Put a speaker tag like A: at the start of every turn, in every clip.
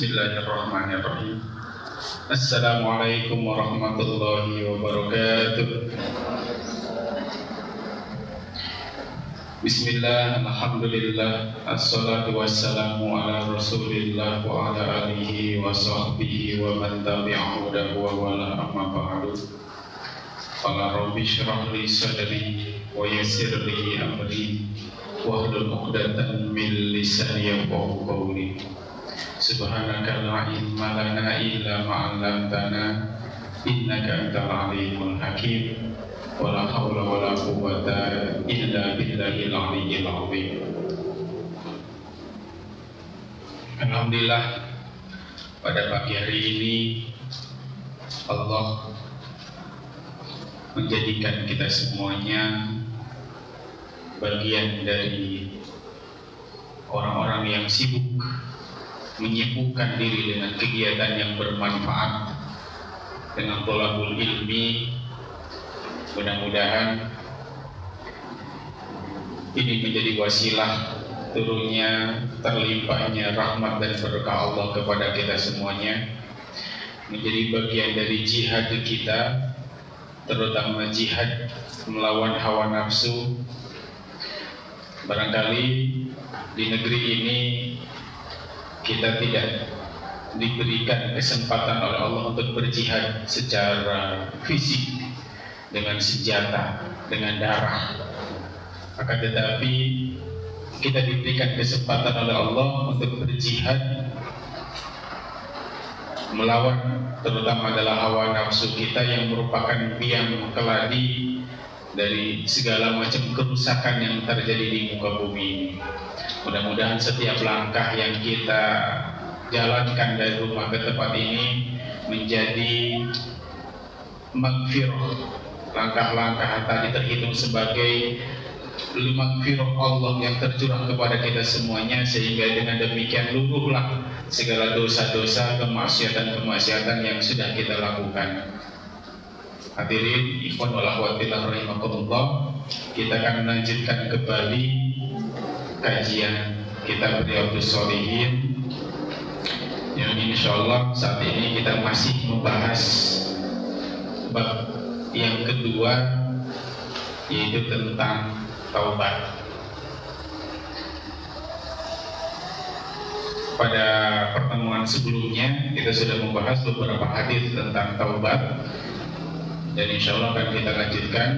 A: Bismillahirrahmanirrahim. Assalamualaikum warahmatullahi wabarakatuh. Bismillah, alhamdulillah, assalatu wassalamu ala rasulillah wa ala alihi wa sahbihi wa man tabi'ahu wa wala amma ba'du. Qala rabbi shrah li sadri wa yassir li amri wahlul 'uqdatam min lisani yafqahu qawli. Subhanaka la ilma lana illa ma 'allamtana innaka antal alimul hakim. Wala haula wala quwwata illa billahil aliyyil azim. Alhamdulillah, pada pagi hari ini Allah menjadikan kita semuanya bagian dari orang-orang yang sibuk menyibukkan diri dengan kegiatan yang bermanfaat, dengan thalabul ilmi. Mudah-mudahan ini menjadi wasilah turunnya, terlimpahnya rahmat dan berkah Allah kepada kita semuanya, menjadi bagian dari jihad kita, terutama jihad melawan hawa nafsu. Barangkali di negeri ini kita tidak diberikan kesempatan oleh Allah untuk berjihad secara fisik dengan senjata, dengan darah. Akan tetapi kita diberikan kesempatan oleh Allah untuk berjihad melawan terutama adalah hawa nafsu kita yang merupakan biang keladi dari segala macam kerusakan yang terjadi di muka bumi ini. Mudah-mudahan setiap langkah yang kita jalankan dari rumah ke tempat ini menjadi magfirah, langkah-langkah tadi terhitung sebagai magfirah Allah yang tercurah kepada kita semuanya, sehingga dengan demikian luluhlah segala dosa-dosa, kemaksiatan-kemaksiatan yang sudah kita lakukan. Hadirin ikhwan wal akhwat fillah rahimakumullah, kita akan melanjutkan kembali kajian kitab Riyadhus Shalihin yang insyaallah saat ini kita masih membahas bab yang kedua, yaitu tentang taubat. Pada pertemuan sebelumnya kita sudah membahas beberapa hadis tentang taubat, dan insyaallah akan kita lanjutkan.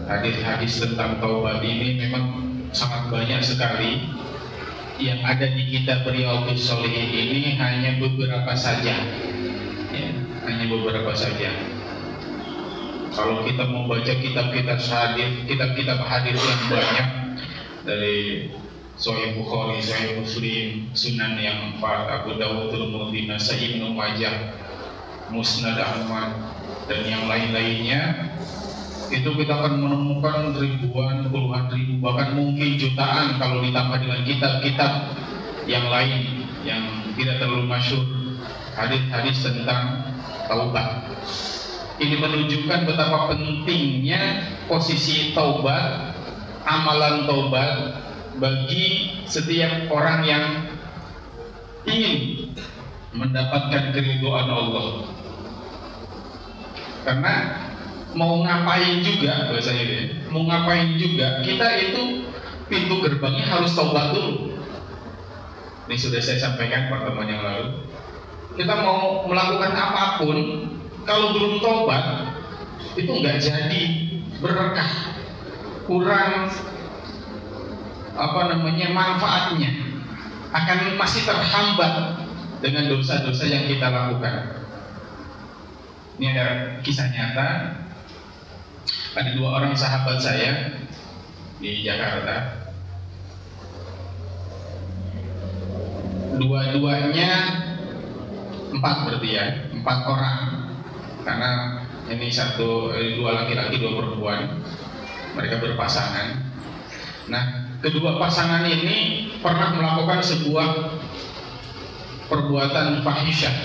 A: Hadis-hadis tentang taubat ini memang sangat banyak sekali. Yang ada di kitab Riyadhus Shalihin ini hanya beberapa saja, ya, hanya beberapa saja. Kalau kita membaca kitab-kitab hadis, kitab-kitab hadis yang banyak dari Sahih Bukhari, Sahih Muslim, Sunan yang 4, Abu Dawud, Tirmidzi, Nasa'i, Ibnu Majah, Musnad Ahmad, dan yang lain-lainnya, itu kita akan menemukan ribuan, puluhan ribu, bahkan mungkin jutaan kalau ditambah dengan kitab-kitab yang lain yang tidak terlalu masyhur, hadis-hadis tentang taubat. Ini menunjukkan betapa pentingnya posisi taubat, amalan taubat bagi setiap orang yang ingin mendapatkan keridhaan Allah. Karena mau ngapain juga, bahasanya dia, mau ngapain juga, kita itu pintu gerbangnya harus taubat dulu. Ini sudah saya sampaikan pertemuan yang lalu. Kita mau melakukan apapun, kalau belum taubat itu nggak jadi berkah, kurang manfaatnya, akan masih terhambat dengan dosa-dosa yang kita lakukan. Ini ada kisah nyata. Ada dua orang sahabat saya di Jakarta. Dua-duanya empat orang. Karena ini dua laki-laki, dua perempuan. Mereka berpasangan. Nah, kedua pasangan ini pernah melakukan sebuah perbuatan fahisyah,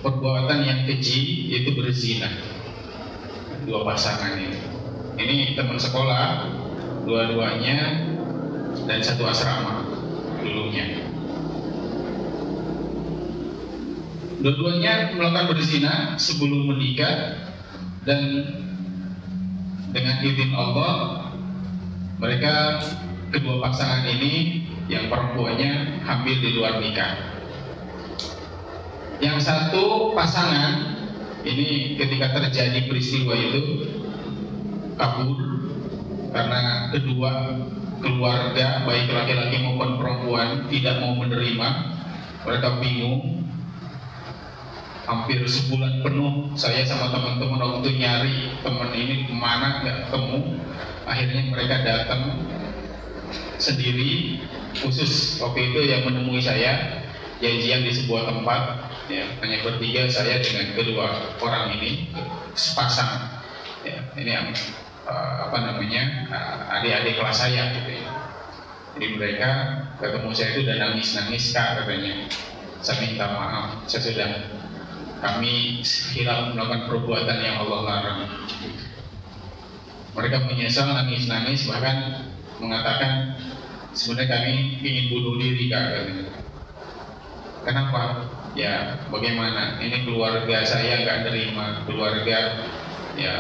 A: perbuatan yang keji, yaitu berzina. Dua pasangan ini teman sekolah, dua-duanya, dan satu asrama dulunya. Dua-duanya melakukan berzina sebelum menikah, dan dengan izin Allah mereka kedua pasangan ini yang perempuannya hamil di luar nikah. Yang satu pasangan ini ketika terjadi peristiwa itu kabur karena kedua keluarga baik laki-laki maupun perempuan tidak mau menerima. Mereka bingung. Hampir sebulan penuh saya sama teman-teman waktu nyari teman ini kemana, nggak ketemu. Akhirnya mereka datang sendiri, khusus waktu itu yang menemui saya, janjian di sebuah tempat, ya, hanya bertiga, saya dengan kedua orang ini sepasang, ya, ini yang adik-adik kelas saya gitu ya. Jadi mereka ketemu saya itu dan nangis-nangis, Kak, katanya, saya minta maaf, kami hilaf melakukan perbuatan yang Allah larang. Mereka menyesal, nangis-nangis, bahkan mengatakan sebenarnya kami ingin bunuh diri, Kak. Kenapa? Ya bagaimana? Ini keluarga saya nggak terima, keluarga ya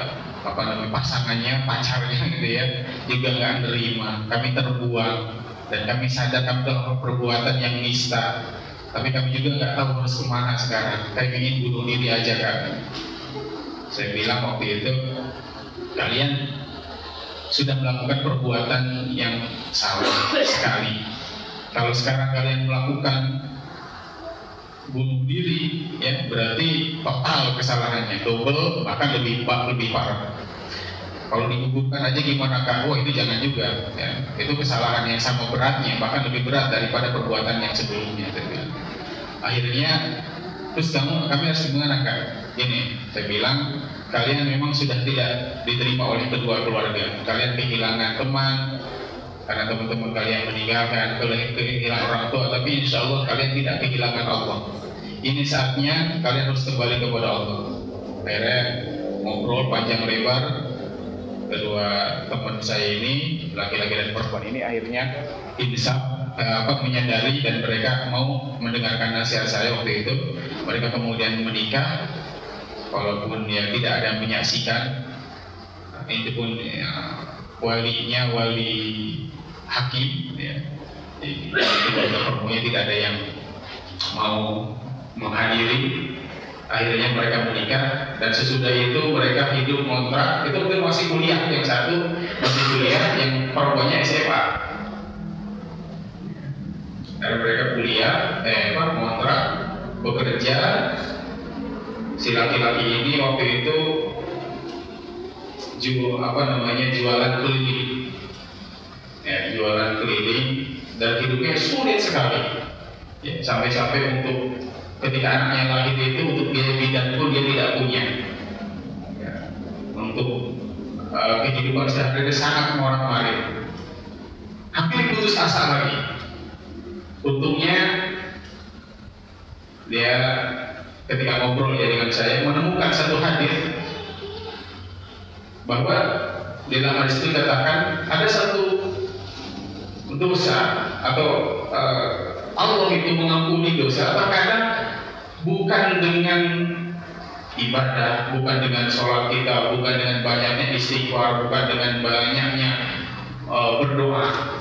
A: pasangannya, pacarnya gitu ya, juga nggak terima. Kami terbuang dan kami sadar kami telah perbuatan yang nista. Tapi kami juga nggak tahu harus kemana sekarang. Kami ingin bunuh diri aja, Kak. Saya bilang waktu itu, kalian sudah melakukan perbuatan yang salah sekali. Kalau sekarang kalian melakukan bunuh diri, ya berarti total kesalahannya, double, bahkan lebih parah. Kalau digugurkan aja gimana, Kak? Oh itu jangan juga, ya. Itu kesalahan yang sama beratnya, bahkan lebih berat daripada perbuatan yang sebelumnya. Akhirnya, terus kami harus gimana, Kak? Ini saya bilang, kalian memang sudah tidak diterima oleh kedua keluarga. Kalian kehilangan teman karena teman-teman kalian meninggalkan, kehilangan orang tua, tapi insya Allah kalian tidak kehilangan Allah. Ini saatnya kalian harus kembali kepada Allah. Akhirnya ngobrol panjang lebar, kedua teman saya ini, laki-laki dan perempuan ini, akhirnya insaf menyadari dan mereka mau mendengarkan nasihat saya waktu itu. Mereka kemudian menikah, walaupun ya tidak ada yang menyaksikan. Itu pun ya, walinya wali hakim, ya. Jadi keluarga perempuannya tidak ada yang mau menghadiri. Akhirnya mereka menikah dan sesudah itu mereka hidup kontrak. Itu masih kuliah, yang satu masih kuliah, yang perempuannya SMA. Karena mereka kuliah, kontrak, bekerja. Si laki-laki ini waktu itu jualan keliling, ya, jualan keliling, dan hidupnya sulit sekali, ya, sampai-sampai untuk ketika anaknya lahir itu untuk biaya bidan pun dia tidak punya, ya, untuk kehidupan sehari-hari sangat morat-marit, hampir putus asa lagi. Untungnya dia ketika ngobrol ya dengan saya menemukan satu hadis bahwa di dalam hadis itu dikatakan ada satu dosa atau Allah itu mengampuni dosa terkadang bukan dengan ibadah, bukan dengan sholat kita, bukan dengan banyaknya istighfar, bukan dengan banyaknya berdoa.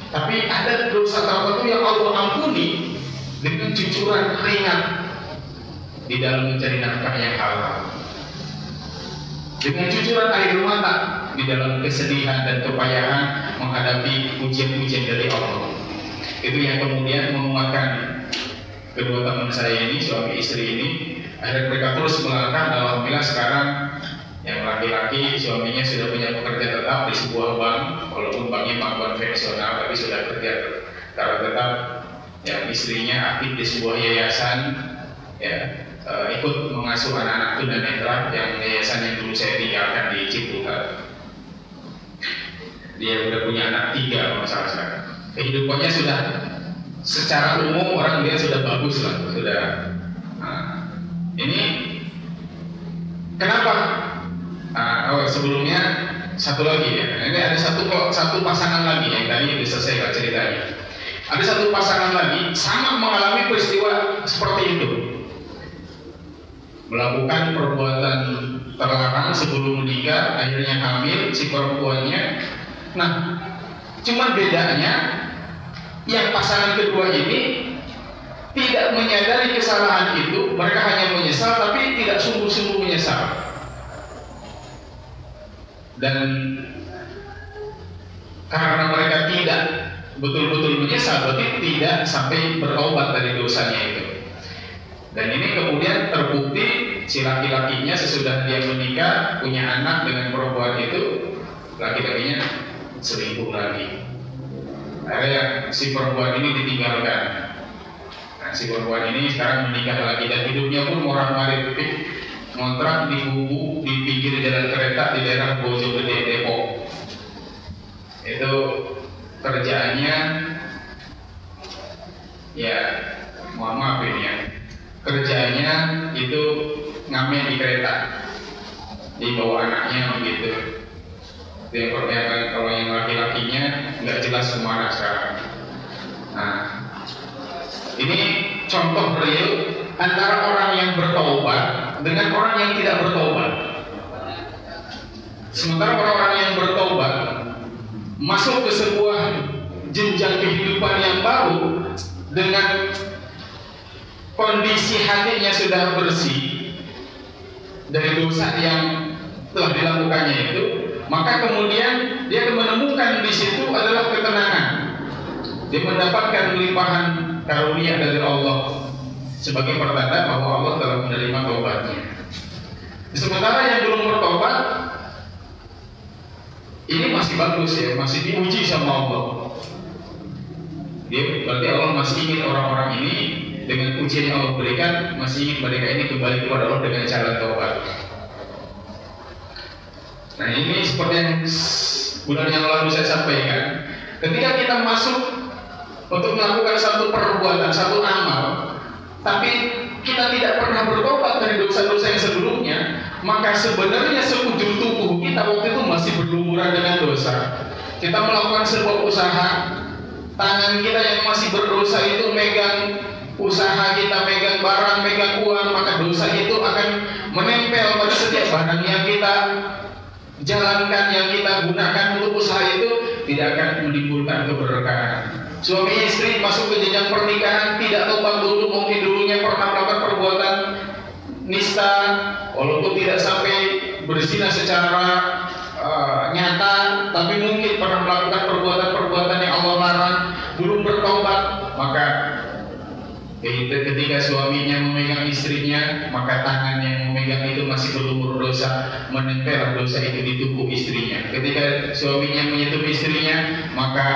A: Tapi ada dosa tertentu yang Allah ampuni dengan cucuran keringat di dalam mencari nafkah yang halal, dengan cucuran air mata di dalam kesedihan dan kepayahan menghadapi ujian-ujian dari Allah. Itu yang kemudian menguatkan kedua teman saya ini, suami istri ini. Akhirnya mereka terus melangkah. Alhamdulillah sekarang yang laki-laki suaminya sudah punya pekerjaan tetap di sebuah bank, walaupun banknya bank konvensional, tapi sudah kerja secara tetap. Yang istrinya aktif di sebuah yayasan, ya, ikut mengasuh anak-anak tunanetra yang yayasan yang dulu saya tinggalkan di Ciputat. Dia sudah punya anak 3 kalau nggak salah sekarang. Kehidupannya sudah secara umum orang dia sudah bagus lah, sudah. Ini kenapa? Sebelumnya satu lagi ya. Ini ada satu pasangan lagi yang tadi bisa saya ceritanya. Ada satu pasangan lagi sama mengalami peristiwa seperti itu. melakukan perbuatan terlarang sebelum menikah, akhirnya hamil si perempuannya. Nah, cuman bedanya yang pasangan kedua ini tidak menyadari kesalahan itu, mereka hanya menyesal tapi tidak sungguh-sungguh menyesal. Dan karena mereka tidak betul-betul menyesal, berarti tidak sampai bertobat dari dosanya itu. Dan ini kemudian terbukti si laki-lakinya sesudah dia menikah punya anak dengan perempuan itu, laki-lakinya selingkuh lagi. Akhirnya si perempuan ini ditinggalkan. Nah, si perempuan ini sekarang menikah lagi dan hidupnya pun morat-marit, ngontrak di Bubu di pinggir jalan kereta di daerah Bojonggede, Depok. Itu kerjaannya ya, mohon maaf ini ya, kerjaannya itu ngamen di kereta, dibawa anaknya begitu. Dia perhatikan kalau yang laki-lakinya nggak jelas kemana sekarang. Nah, ini contoh real antara orang yang bertobat dengan orang yang tidak bertobat. Sementara orang-orang yang bertobat masuk ke sebuah jenjang kehidupan yang baru dengan kondisi hatinya sudah bersih dari dosa yang telah dilakukannya itu, maka kemudian dia menemukan di situ adalah ketenangan. Dia mendapatkan limpahan karunia dari Allah sebagai pertanda bahwa Allah telah menerima taubatnya. Sementara yang belum bertobat ini masih bagus ya, masih diuji sama Allah. Dia berarti Allah masih ingin orang-orang ini dengan ujian yang Allah berikan, masih ingin mereka ini kembali kepada Allah dengan cara taubat. Nah, ini seperti yang bulan yang lalu saya sampaikan, ketika kita masuk untuk melakukan satu perbuatan, satu amal, tapi kita tidak pernah bertobat dari dosa-dosa yang sebelumnya, maka sebenarnya sekujur tubuh kita waktu itu masih berlumuran dengan dosa. Kita melakukan sebuah usaha, tangan kita yang masih berdosa itu megang usaha kita, megang barang, megang uang, maka dosa itu akan menempel pada setiap barang yang kita jalankan, yang kita gunakan untuk usaha itu, tidak akan menimbulkan keberkahan. Suami istri masuk ke jenjang pernikahan tidak tobat dulu, mungkin dulunya pernah melakukan perbuatan nista, walaupun tidak sampai berzina secara nyata, tapi mungkin pernah melakukan perbuatan-perbuatan yang Allah larang, belum bertobat, maka ketika suaminya memegang istrinya, maka tangan yang memegang itu masih berlumur dosa, menempel dosa itu di tubuh istrinya. Ketika suaminya menyentuh istrinya, maka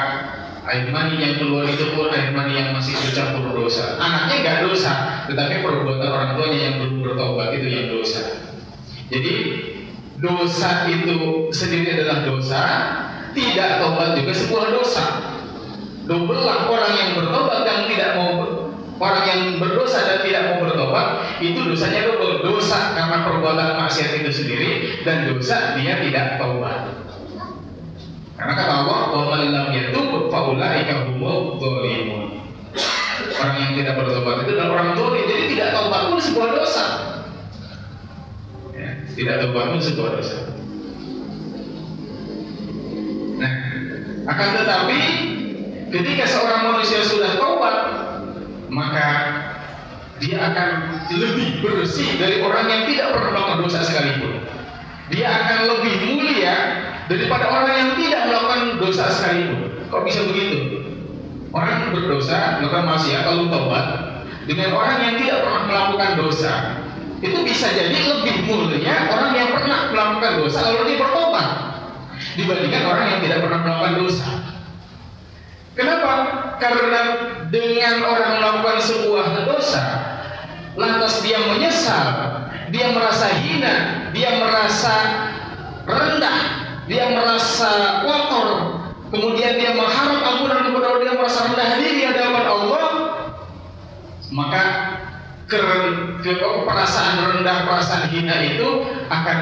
A: air mani yang keluar itu pun air mani yang masih bercampur dosa. Anaknya nggak dosa, tetapi perbuatan orang tuanya yang belum bertobat itu yang dosa. Jadi dosa itu sendiri adalah dosa, tidak tobat juga sebuah dosa. Dobelah orang yang bertobat dan tidak mau, orang yang berdosa dan tidak mau bertobat, itu dosanya double, dosa karena perbuatan maksiat itu sendiri, dan dosa dia tidak tobat. Karena kata Allah, wa man lam yatub fa ulaika humudz dzalimun. Orang yang tidak bertobat itu adalah orang zalim. Jadi tidak tobat pun sebuah dosa. Ya, tidak tobat pun sebuah dosa. Nah, akan tetapi ketika seorang manusia sudah tobat, maka dia akan lebih bersih dari orang yang tidak pernah melakukan dosa sekalipun. Dia akan lebih mulia daripada orang yang tidak melakukan dosa sekalipun. Kok bisa begitu? Orang yang berdosa, melakukan maksiat, lalu tobat, dengan orang yang tidak pernah melakukan dosa, itu bisa jadi lebih mulia orang yang pernah melakukan dosa lalu dia bertobat dibandingkan orang yang tidak pernah melakukan dosa. Kenapa? Karena dengan orang melakukan sebuah dosa, lantas dia menyesal, dia merasa hina, dia merasa rendah, dia merasa kotor, kemudian dia mengharap ampunan kepada Allah, dia merasa rendah diri di hadapan Allah, maka perasaan rendah, perasaan hina itu akan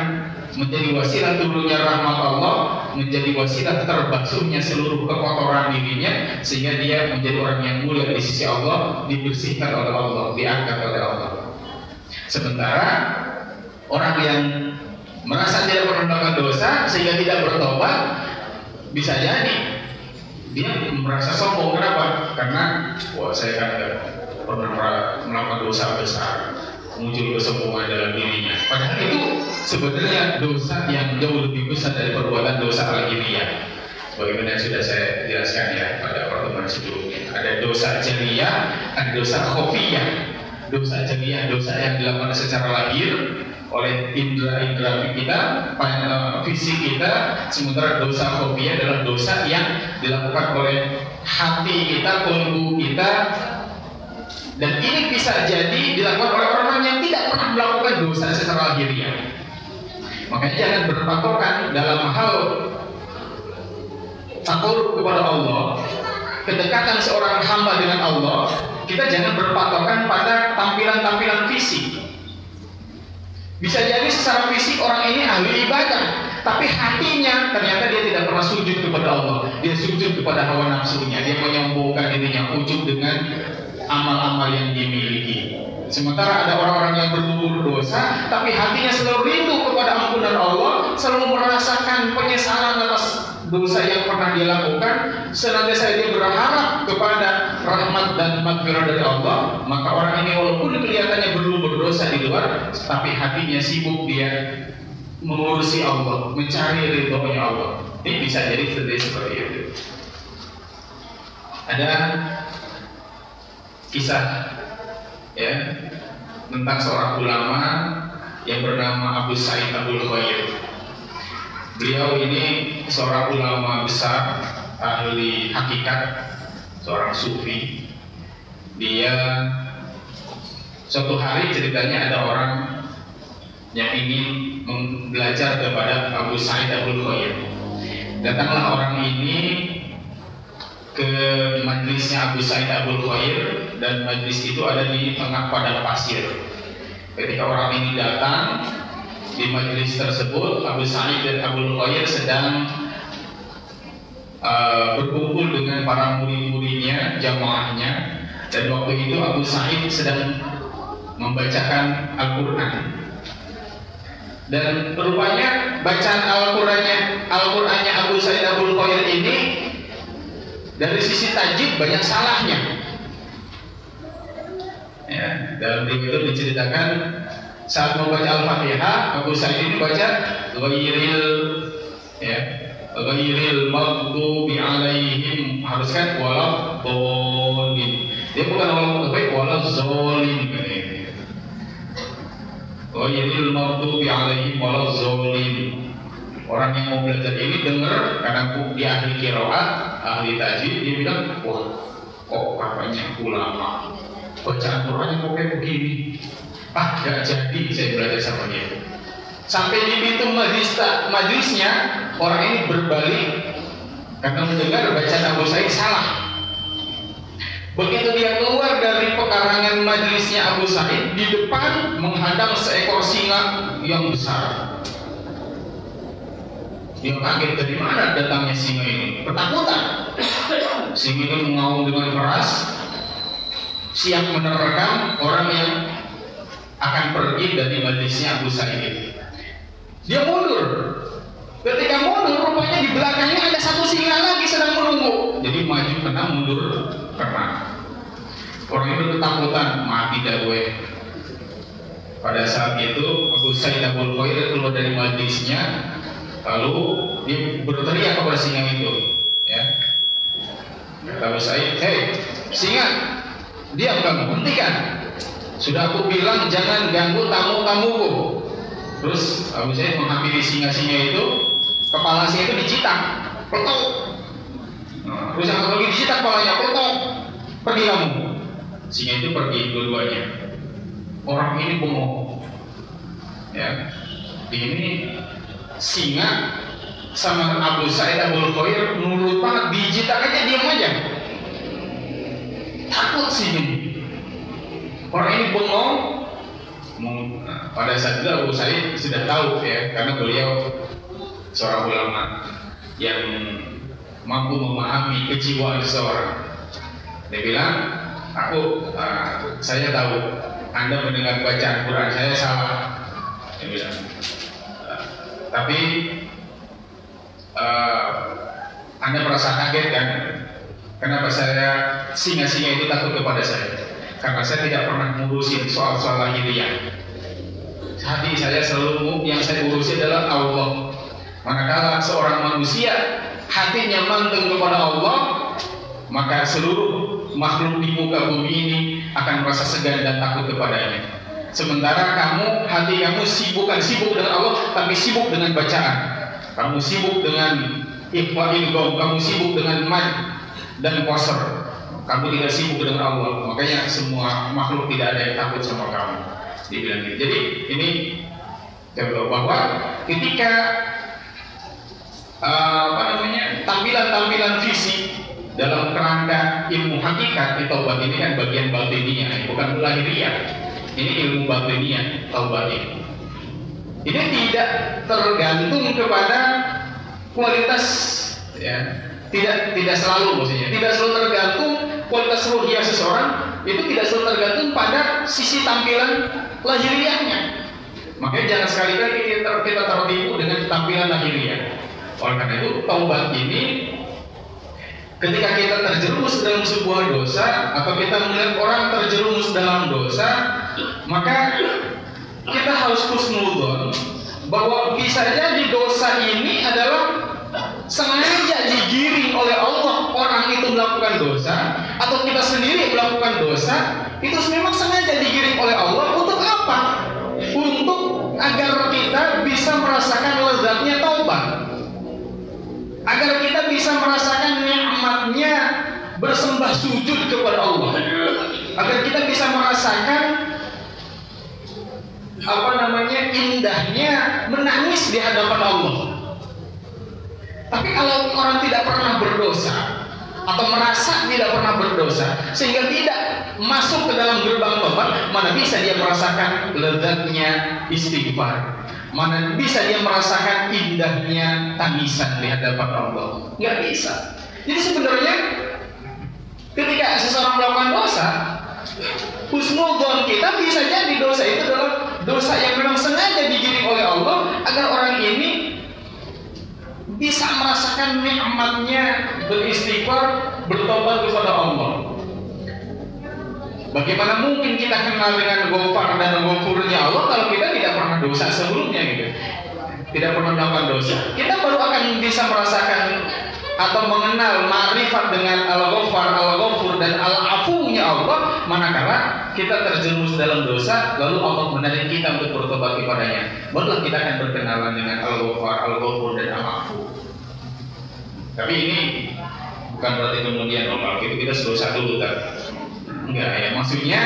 A: menjadi wasilah turunnya rahmat Allah, menjadi wasilah terbasuhnya seluruh kekotoran dirinya, sehingga dia menjadi orang yang mulia di sisi Allah, dibersihkan oleh Allah, diangkat oleh Allah. Sementara orang yang merasa tidak pernah melakukan dosa sehingga tidak bertobat, bisa jadi dia merasa sombong. Kenapa? Karena wah, saya kan tidak pernah melakukan dosa besar, muncul kesombongan dalam dirinya. Padahal itu sebenarnya dosa yang jauh lebih besar dari perbuatan dosa lahiriah. Bagaimana yang sudah saya jelaskan ya pada pertemuan sebelumnya. Ada dosa jariyah, ada dosa khofiyah. Dosa jariyah, dosa yang dilakukan secara lahir oleh indera-indera kita, fisik kita. Sementara dosa khofiyah adalah dosa yang dilakukan oleh hati kita, kolbu kita. Dan ini bisa jadi dilakukan oleh orang yang tidak pernah melakukan dosa secara lahiriah. Makanya jangan berpatokan dalam hal takarub kepada Allah, kedekatan seorang hamba dengan Allah. Kita jangan berpatokan pada tampilan-tampilan fisik. Bisa jadi secara fisik orang ini ahli ibadah, tapi hatinya ternyata dia tidak pernah sujud kepada Allah. Dia sujud kepada hawa nafsunya. Dia menyombongkan dirinya, ujub dengan amal-amal yang dimiliki. Sementara ada orang-orang yang bergumul dosa, tapi hatinya selalu rindu kepada ampunan Allah, selalu merasakan penyesalan atas dosa yang pernah dia lakukan, senantiasa dia berharap kepada rahmat dan maghfirah dari Allah. Maka orang ini walaupun kelihatannya belum berdosa di luar, tapi hatinya sibuk dia mengurusi Allah, mencari ridhonya Allah. Ini bisa jadi seperti itu. Ada kisah ya tentang seorang ulama yang bernama Abu Sa'id Abul Khair. Beliau ini seorang ulama besar, ahli hakikat, seorang sufi. Dia suatu hari ceritanya ada orang yang ingin belajar kepada Abu Sa'id Abul Khair. Datanglah orang ini ke majlisnya Abu Sa'id Abul Khair, dan majlis itu ada di tengah padang pasir. Ketika orang ini datang di majlis tersebut, Abu Sa'id dan Abul Khair sedang berkumpul dengan para murid-muridnya, jamaahnya. Dan waktu itu Abu Sa'id sedang membacakan Al-Quran. Dan rupanya bacaan Al-Qurannya Abu Sa'id Abul Khair ini dari sisi tajwid banyak salahnya. Ya, dalam buku itu diceritakan saat membaca Al-Fatihah, Abu Sa'id ini baca ghairil maghdubi alaihim, harus kan waladdallin. Dia bukan waladdallin. Ghairil maghdubi alaihim waladdallin. Orang yang mau belajar ini dengar, karena dia ahli qiraat, ahli tajwid, dia bilang, wah, kok katanya ulama bacaan Qurannya kok kayak begini. Gak jadi saya belajar sama dia. Sampai di pintu majlisnya, orang ini berbalik karena mendengar bacaan Abu Sa'id salah. Begitu dia keluar dari pekarangan majlisnya Abu Sa'id, di depan menghadang seekor singa yang besar. Dia kaget, dari mana datangnya singa ini? Ketakutan. Singa ini mengaum dengan keras, siap menerkam orang yang akan pergi dari majlisnya Abu Sa'id. Dia mundur. Ketika mundur, rupanya di belakangnya ada satu singa lagi sedang menunggu. Jadi maju kena, mundur kena. Orang itu ketakutan, mati dah gue. Pada saat itu Abu Sa'id Abul Khair keluar dari majlisnya, lalu dia berteriak kepada singa itu, ya. Kata Abu Sa'id, hei singa, diam kamu, hentikan. Sudah aku bilang jangan ganggu tamu-tamuku. Terus Abu Sa'id menghampiri singa-singa itu, kepala singa itu dicitak, petok. Terus yang lagi dicitak kepalanya, petok. Pergi kamu. Singa itu pergi dua-duanya. Orang ini bengong. Ya, ini singa sama Abu Sa'id Abul Khair nurut banget, dicitak aja diam aja. Takut singa. Orang ini bengong. Pada saat itu Abu Sa'id sudah tahu ya, karena beliau seorang ulama yang mampu memahami kejiwaan seseorang. Dia bilang, saya tahu Anda mendengar bacaan Quran saya salah. Dia bilang, tapi Anda merasa kaget kan? Kenapa singa-singa itu takut kepada saya? Karena saya tidak pernah ngurusin soal-soal lahiriah. Hati saya selalu yang saya urusi adalah Allah. Manakala seorang manusia hatinya manteng kepada Allah, maka seluruh makhluk di muka bumi ini akan merasa segan dan takut kepadanya. Sementara hati kamu bukan sibuk dengan Allah, tapi sibuk dengan bacaan. Kamu sibuk dengan ikhwa ilgom, kamu sibuk dengan mad dan qasr. Kamu tidak sibuk dengan Allah, makanya semua makhluk tidak ada yang takut sama kamu. Dibilang gitu. Jadi ini contoh bahwa ketika tampilan-tampilan fisik dalam kerangka ilmu hakikat, taubat ini kan bagian batiniah, bukan lahiriah. Ini ilmu batiniah, taubat ini. Ini tidak tergantung kepada kualitas, ya. Tidak selalu, maksudnya tidak selalu tergantung kualitas ruhiyah seseorang, itu tidak selalu tergantung pada sisi tampilan lahiriahnya. Makanya jangan sekali-kali kita tertipu dengan tampilan lahiriah. Oleh karena itu taubat ini, ketika kita terjerumus dalam sebuah dosa atau kita melihat orang terjerumus dalam dosa, maka kita harus husnudzon bahwa bisa jadi dosa ini adalah sengaja digiring oleh Allah orang itu melakukan dosa, atau kita sendiri melakukan dosa, itu memang sengaja digiring oleh Allah untuk apa? Untuk agar kita bisa merasakan lezatnya taubat, agar kita bisa merasakan nikmatnya bersembah sujud kepada Allah, agar kita bisa merasakan indahnya menangis di hadapan Allah. Tapi kalau orang tidak pernah berdosa atau merasa tidak pernah berdosa sehingga tidak masuk ke dalam gerbang taubat, mana bisa dia merasakan lezatnya istighfar, mana bisa dia merasakan indahnya tangisan di hadapan Allah? Nggak bisa. Jadi sebenarnya ketika seseorang melakukan dosa, husnudzon kita bisa jadi dosa itu adalah dosa yang memang sengaja digiring oleh Allah agar orang ini bisa merasakan nikmatnya beristighfar, bertobat kepada Allah. Bagaimana mungkin kita kenal dengan Ghafar dan Ghafurnya Allah kalau kita tidak pernah dosa sebelumnya gitu? Tidak pernah melakukan dosa. Kita baru akan bisa merasakan atau mengenal ma'rifat dengan Al-Ghaffar, Al-Ghafur dan Al-Afunya Allah manakala kita terjerumus dalam dosa lalu Allah menarik kita untuk bertobat kepadanya. Barulah kita akan berkenalan dengan Al-Ghaffar, Al-Ghafur dan Al-Afu. Tapi ini bukan berarti kemudian kalau gitu kita dosa dulu kan? Enggak ya, maksudnya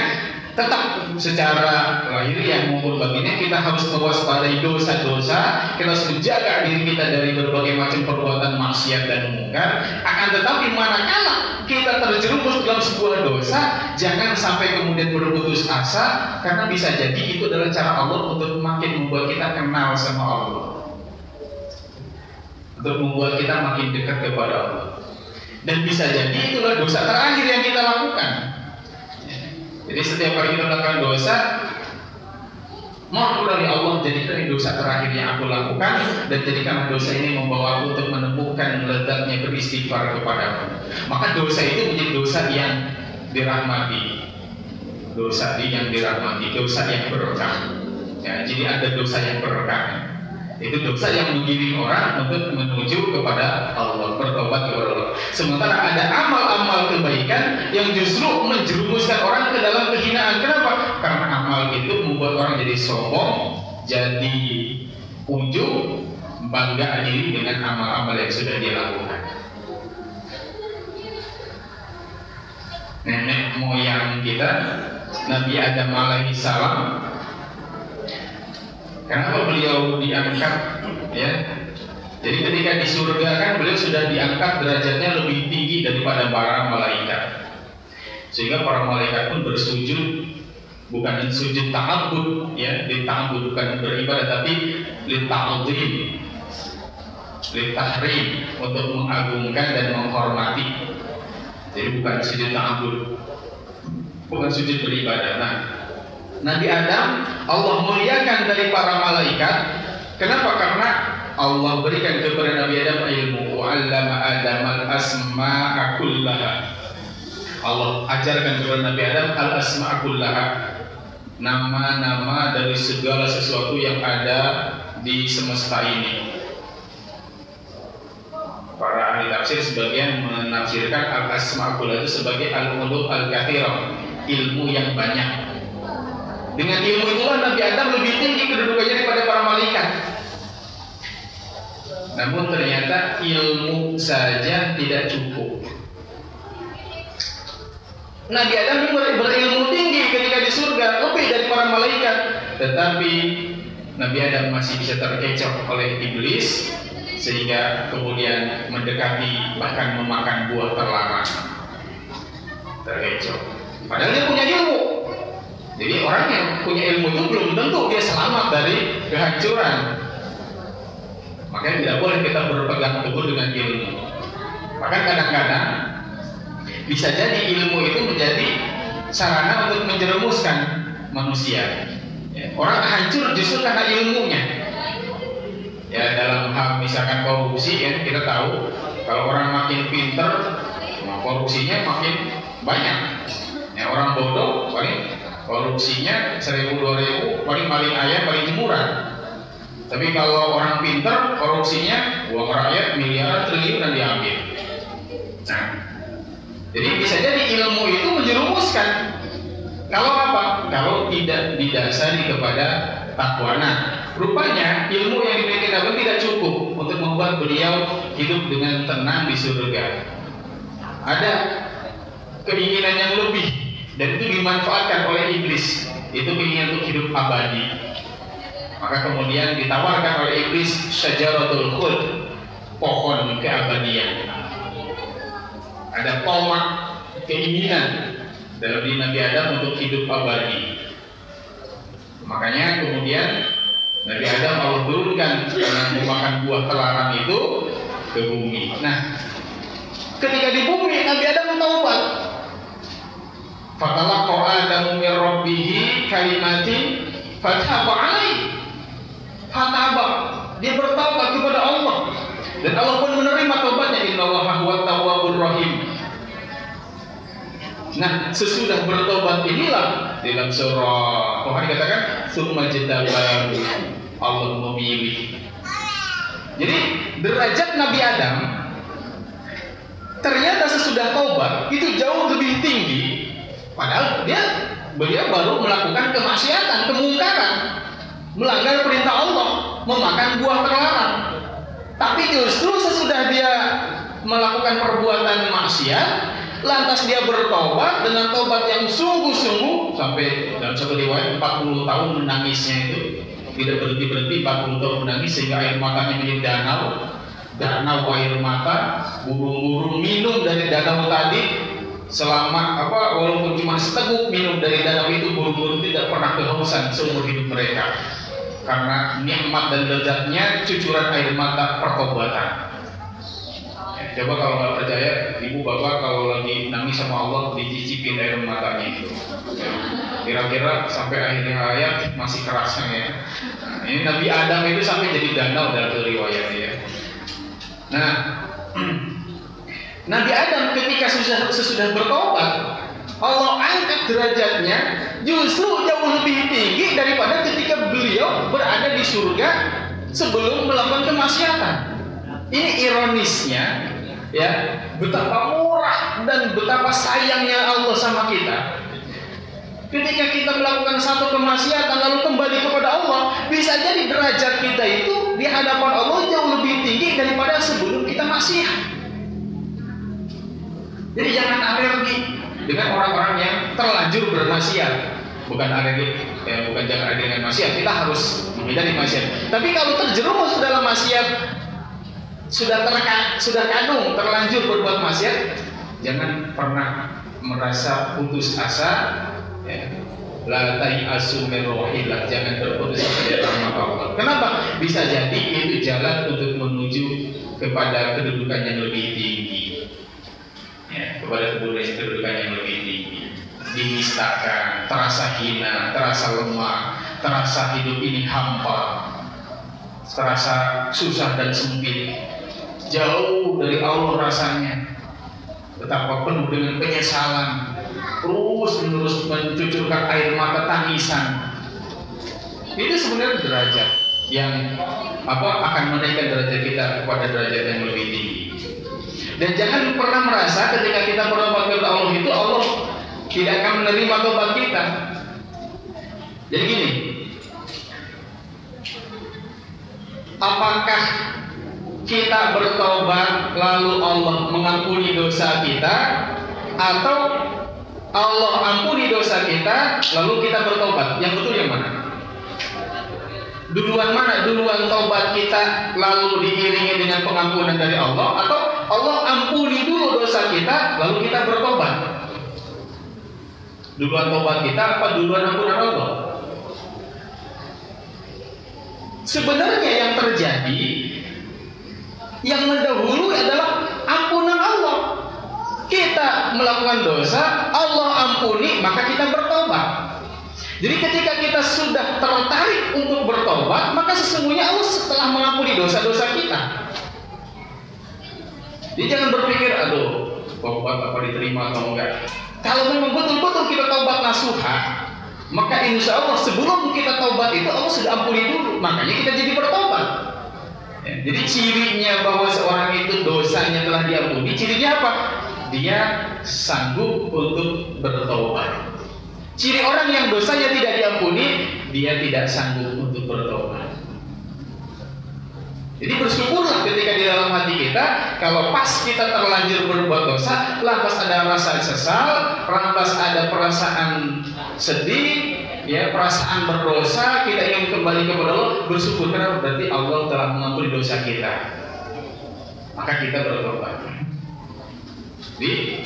A: tetap secara lahiriah maupun batinnya kita harus mewaspadai dosa-dosa, kita harus menjaga diri kita dari berbagai macam perbuatan maksiat dan mungkar. Akan tetapi manakala kita terjerumus dalam sebuah dosa, jangan sampai kemudian berputus asa, karena bisa jadi itu adalah cara Allah untuk makin membuat kita kenal sama Allah, untuk membuat kita makin dekat kepada Allah. Dan bisa jadi itulah dosa terakhir yang kita lakukan. Jadi setiap kali kita melakukan dosa, mohon dari Allah, jadikan ini dosa terakhir yang aku lakukan, dan jadikan dosa ini membawa aku untuk menemukan lezatnya beristighfar kepadamu. Maka dosa itu menjadi dosa yang dirahmati, dosa yang dirahmati, dosa yang berkah. Ya, jadi ada dosa yang berkah. Itu dosa yang menggiring orang untuk menuju kepada Allah, bertobat kepada Allah. Sementara ada amal-amal kebaikan yang justru menjerumuskan orang ke dalam kehinaan. Kenapa? Karena amal itu membuat orang jadi sombong, jadi ujub, bangga diri dengan amal-amal yang sudah dia lakukan. Nenek moyang kita, Nabi Adam alaihi salam, kenapa beliau diangkat? Ya, jadi ketika di surga kan beliau sudah diangkat derajatnya lebih tinggi daripada para malaikat, sehingga para malaikat pun bersujud, bukan sujud ta'abbud, ya, ta'abbud bukan beribadah, tapi lita'zim, litahrim, untuk mengagungkan dan menghormati. Jadi bukan sujud ta'abbud. bukan sujud beribadah. Nah, Nabi Adam Allah muliakan dari para malaikat. Kenapa? Karena Allah berikan kepada Nabi Adam ilmu. Wa 'allama Adam al-asma'a kullaha. Allah ajarkan kepada Nabi Adam al-asma'a kullaha, nama-nama dari segala sesuatu yang ada di semesta ini. Para ahli tafsir sebagian menafsirkan al-asma'a kullaha itu sebagai al-ulum al-kathirah, ilmu yang banyak. Dengan ilmu itulah Nabi Adam lebih tinggi kedudukannya daripada para malaikat. Namun ternyata ilmu saja tidak cukup. Nabi Adam berilmu tinggi ketika di surga, lebih dari para malaikat. Tetapi Nabi Adam masih bisa terkecoh oleh iblis, sehingga kemudian mendekati bahkan memakan buah terlarang. Terkecoh. Padahal dia punya ilmu. Jadi orang yang punya ilmu itu belum tentu dia selamat dari kehancuran. Makanya tidak boleh kita berpegang teguh dengan ilmu. Bahkan kadang-kadang bisa jadi ilmu itu menjadi sarana untuk menjerumuskan manusia. Orang hancur justru karena ilmunya. Ya, dalam hal misalkan korupsi, ya, kita tahu kalau orang makin pinter, korupsinya makin banyak. Ya, orang bodoh paling korupsinya 1000-2000, paling ayam, paling jemuran. Tapi kalau orang pinter, korupsinya uang rakyat miliaran, triliunan diambil. Nah, jadi bisa jadi ilmu itu menjerumuskan. Kalau apa? Kalau tidak didasari kepada takwa. Nah, rupanya ilmu yang dimiliki Nabi tidak cukup untuk membuat beliau hidup dengan tenang di surga. Ada keinginan yang lebih, dan itu dimanfaatkan oleh iblis. Itu keinginan untuk hidup abadi. Maka kemudian ditawarkan oleh iblis syajaratul khuld, pohon keabadian. Ada tomak keinginan dalam diri Nabi Adam untuk hidup abadi. Makanya kemudian Nabi Adam Allah turunkan dengan memakan buah terlarang itu ke bumi. Nah, ketika di bumi Nabi Adam taubat. Fatalaqa Adamu min rabbih kalimatin fataba alaihi. Fataba, dia bertaubat kepada Allah dan Allah pun menerima taubatnya. Innallaha huwat tawwabur rahim. Nah, sesudah bertobat inilah dalam surah Tuhan katakan summa jatabahu, Allah memilih. Jadi derajat Nabi Adam ternyata sesudah taubat itu jauh lebih tinggi. Padahal beliau baru melakukan kemaksiatan, kemungkaran, melanggar perintah Allah, memakan buah terlarang. Tapi justru sesudah dia melakukan perbuatan maksiat, lantas dia bertobat dengan tobat yang sungguh-sungguh, sampai dalam satu riwayat 40 tahun menangisnya itu tidak berhenti-berhenti, 40 tahun menangis sehingga air matanya menjadi danau air mata, burung-burung minum dari danau tadi. Selama walaupun cuma seteguk minum dari danau itu, burung-burung tidak pernah kehausan seumur hidup mereka, karena nikmat dan lezatnya cucuran air mata pertobatan. Coba kalau nggak percaya, ibu bapak kalau lagi nangis sama Allah dicicipin air matanya itu, kira-kira sampai akhirnya hayat masih kerasnya ya. Nah, ini Nabi Adam itu sampai jadi danau dalam riwayatnya ya. Nah, Nabi Adam ketika sesudah bertobat, Allah angkat derajatnya justru jauh lebih tinggi daripada ketika beliau berada di surga sebelum melakukan kemaksiatan. Ini ironisnya, ya, betapa murah dan betapa sayangnya Allah sama kita. Ketika kita melakukan satu kemaksiatan lalu kembali kepada Allah, bisa jadi derajat kita itu di hadapan Allah jauh lebih tinggi daripada sebelum kita maksiat. Jadi jangan alergi dengan orang-orang yang terlanjur bermaksiat. Bukan alergi, bukan jangan alergi dengan maksiat. Kita harus menghindari maksiat. Tapi kalau terjerumus dalam maksiat, sudah kadung terlanjur berbuat maksiat, jangan pernah merasa putus asa. La ta'iasu min ruhillah, jangan berputus asa dari rahmat Allah. Kenapa? Bisa jadi itu jalan untuk menuju kepada kedudukan yang lebih tinggi. Ya, kepada kedudukan yang lebih tinggi. dinistakan, terasa hina, terasa lemah, terasa hidup ini hampa, terasa susah dan sempit, jauh dari Allah rasanya, betapa penuh dengan penyesalan, terus menerus mencucurkan air mata tangisan. Itu sebenarnya derajat yang akan menaikkan derajat kita kepada derajat yang lebih tinggi. Dan jangan pernah merasa ketika kita bertobat kepada Allah itu Allah tidak akan menerima tobat kita. Jadi gini, apakah kita bertobat lalu Allah mengampuni dosa kita, atau Allah ampuni dosa kita lalu kita bertobat? Yang betul yang mana? Duluan mana? Duluan tobat kita lalu diiringi dengan pengampunan dari Allah, atau Allah ampuni dulu dosa kita lalu kita bertobat? Duluan tobat kita apa duluan ampunan Allah? Sebenarnya yang terjadi, yang mendahului adalah ampunan Allah. Kita melakukan dosa, Allah ampuni, maka kita bertobat. Jadi ketika kita sudah tertarik untuk bertobat, maka sesungguhnya Allah setelah mengampuni dosa-dosa kita. Jadi jangan berpikir, aduh, tobat apa diterima atau enggak. Kalau memang betul-betul kita tobat nasuha, maka insya Allah sebelum kita tobat itu Allah sudah ampuni dulu, makanya kita jadi bertobat. Ya, jadi cirinya bahwa seorang itu dosanya telah diampuni, cirinya apa? Dia sanggup untuk bertobat. Ciri orang yang dosanya tidak diampuni, dia tidak sanggup untuk bertobat. Jadi bersyukurlah ketika di dalam hati kita, kalau pas kita terlanjur berbuat dosa, lantas ada rasa sesal, lantas ada perasaan sedih, ya, perasaan berdosa, kita ingin kembali kepada Allah, bersyukur karena berarti Allah telah mengampuni dosa kita, maka kita bertobat. Jadi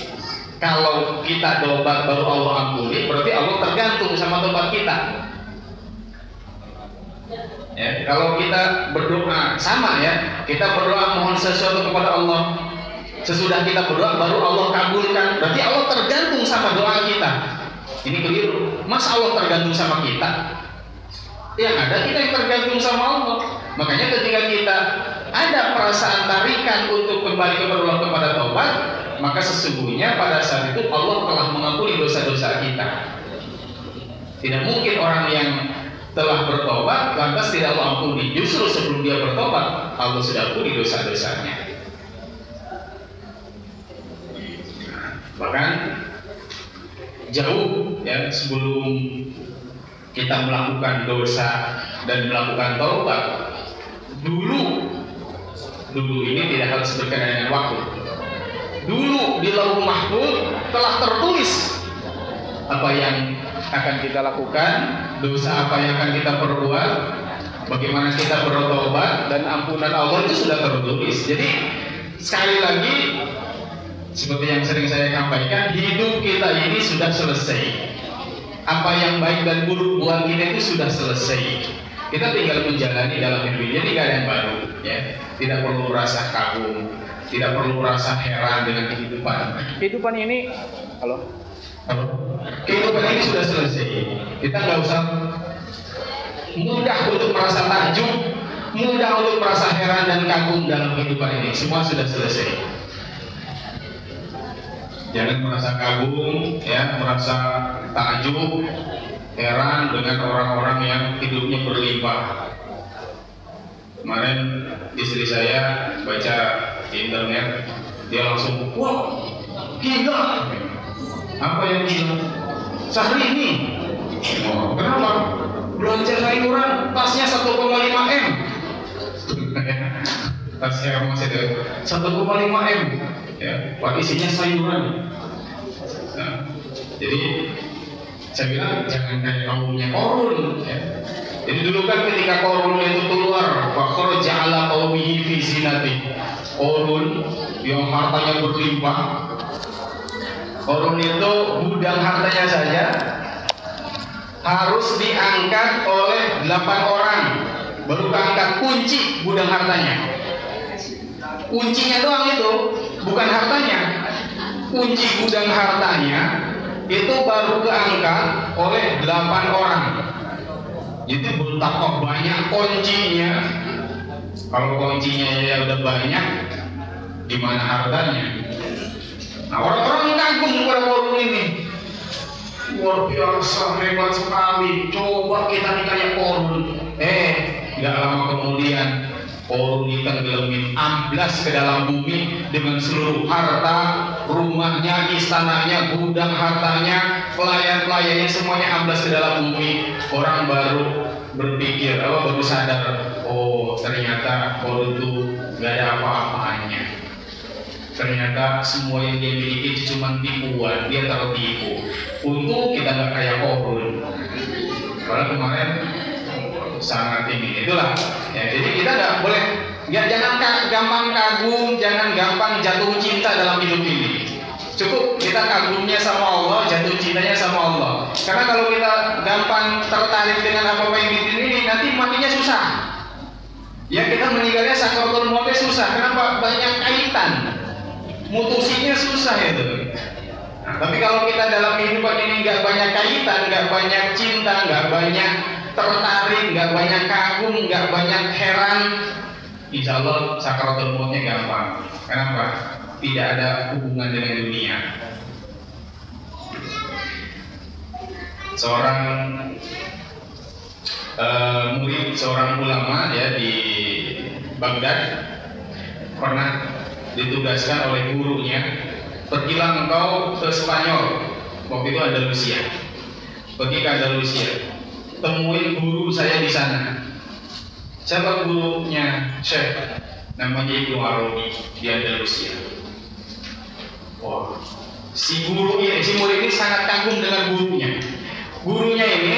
A: kalau kita tobat baru Allah ampuni, berarti Allah tergantung sama tobat kita. Ya, kalau kita berdoa sama ya, kita berdoa mohon sesuatu kepada Allah, sesudah kita berdoa baru Allah kabulkan, berarti Allah tergantung sama doa kita. Ini keliru. Masa Allah tergantung sama kita? Yang ada kita yang tergantung sama Allah. Makanya ketika kita ada perasaan tarikan untuk kembali kepada Allah kepada tobat, maka sesungguhnya pada saat itu Allah telah mengampuni dosa-dosa kita. Tidak mungkin orang yang telah bertobat lantas tidak Allah ampuni. Justru sebelum dia bertobat Allah sudah ampuni dosa-dosanya. Bahkan jauh ya sebelum kita melakukan dosa dan melakukan taubat, dulu ini tidak harus berkaitan dengan waktu. Dulu di Lauhul Mahfuz telah tertulis apa yang akan kita lakukan, dosa apa yang akan kita perbuat, bagaimana kita bertobat, dan ampunan Allah itu sudah tertulis. Jadi sekali lagi seperti yang sering saya sampaikan, hidup kita ini sudah selesai. Apa yang baik dan buruk buat kita itu sudah selesai. Kita tinggal menjalani dalam hidup ini. Jadi gak ada yang baru ya. Tidak perlu rasa kagum, tidak perlu rasa heran dengan kehidupan. Kehidupan ini kehidupan ini sudah selesai. Kita nggak usah mudah untuk merasa takjub, mudah untuk merasa heran dan kagum dalam kehidupan ini. Semua sudah selesai. Jangan merasa kagum, ya, merasa takjub, heran dengan orang-orang yang hidupnya berlimpah. Kemarin istri saya baca di internet, dia langsung, wah, gila. Apa yang gila? Syahrini. Oh, kenapa? Belanja sayuran, tasnya 1,5 M. Tasnya masih ada 1,5 M. Ya, Pak, isinya sayuran. Nah, jadi saya bilang jangan kayak kaumnya Qarun. Ya. Jadi dulu kan ketika Qarun itu keluar, fakhr ja'ala qaumihi fi zinati. Qarun yang hartanya berlimpah. Qarun itu gudang hartanya saja harus diangkat oleh 8 orang, baru keangkat kunci gudang hartanya. Kuncinya doang itu, bukan hartanya. Kunci gudang hartanya itu baru keangkat oleh 8 orang. Itu betapa banyak kuncinya. Kalau kuncinya ya udah banyak, gimana hartanya? Nah, orang-orang kagum pada forum ini. Luar biasa, hebat sekali. Coba kita nih kayak korun. Nggak lama kemudian korun ditenggelamin, amblas ke dalam bumi dengan seluruh harta, rumahnya, istananya, gudang hartanya, pelayan-pelayannya semuanya amblas ke dalam bumi. Orang baru berpikir, baru sadar, oh ternyata korun itu nggak ada apa-apanya. Ternyata semua yang dia miliki cuma tipuan, dia tertipu. Untung kita nggak kayak korun. Padahal kemarin sangat tinggi. Itulah. Ya, jadi kita nggak boleh, jangan gampang kagum, jangan gampang jatuh cinta dalam hidup ini. Cukup kita kagumnya sama Allah, jatuh cintanya sama Allah. Karena kalau kita gampang tertarik dengan apa-apa yang di dunia ini, nanti matinya susah. Ya kita meninggalnya sakaratul mautnya susah. Kenapa? Banyak kaitan. Mutusinya susah itu. Nah, tapi kalau kita dalam kehidupan ini nggak banyak kaitan, nggak banyak cinta, nggak banyak tertarik, nggak banyak kagum, nggak banyak heran, insya Allah sakaratul mautnya gampang. Kenapa? Tidak ada hubungan dengan dunia. Seorang murid seorang ulama ya di Baghdad pernah ditugaskan oleh gurunya, pergilah engkau ke Spanyol, waktu itu Andalusia, pergi ke Andalusia, temuin guru saya di sana. Siapa gurunya? Syekh, namanya Ibnu Arabi di Andalusia. Wah, si murid ini sangat kagum dengan gurunya. Gurunya ini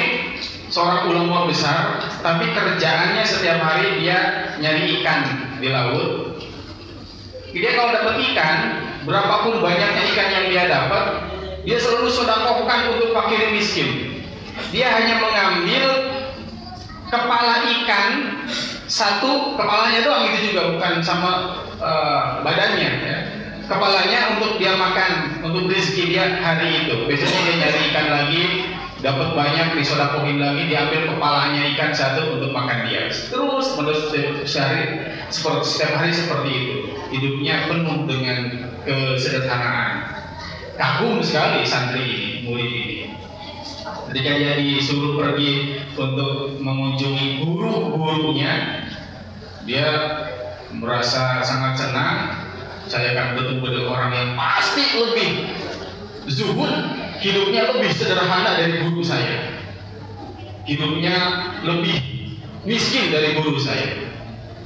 A: seorang ulama besar, tapi kerjaannya setiap hari dia nyari ikan di laut. Dia kalau dapat ikan, berapapun banyaknya ikan yang dia dapat, dia selalu sedekahkan untuk fakir miskin. Dia hanya mengambil kepala ikan satu, kepalanya doang, itu juga bukan sama badannya ya. Kepalanya untuk dia makan, untuk rezeki dia hari itu. Besoknya dia nyari ikan lagi, dapat banyak, disodakohin lagi, diambil kepalanya ikan satu untuk makan dia. Terus menerus setiap hari seperti itu. Hidupnya penuh dengan kesederhanaan. Kagum sekali santri ini, murid ini. Ketika dia disuruh pergi untuk mengunjungi guru-gurunya, dia merasa sangat senang. Saya akan bertemu dengan orang yang pasti lebih zuhud, hidupnya lebih sederhana dari guru saya, hidupnya lebih miskin dari guru saya.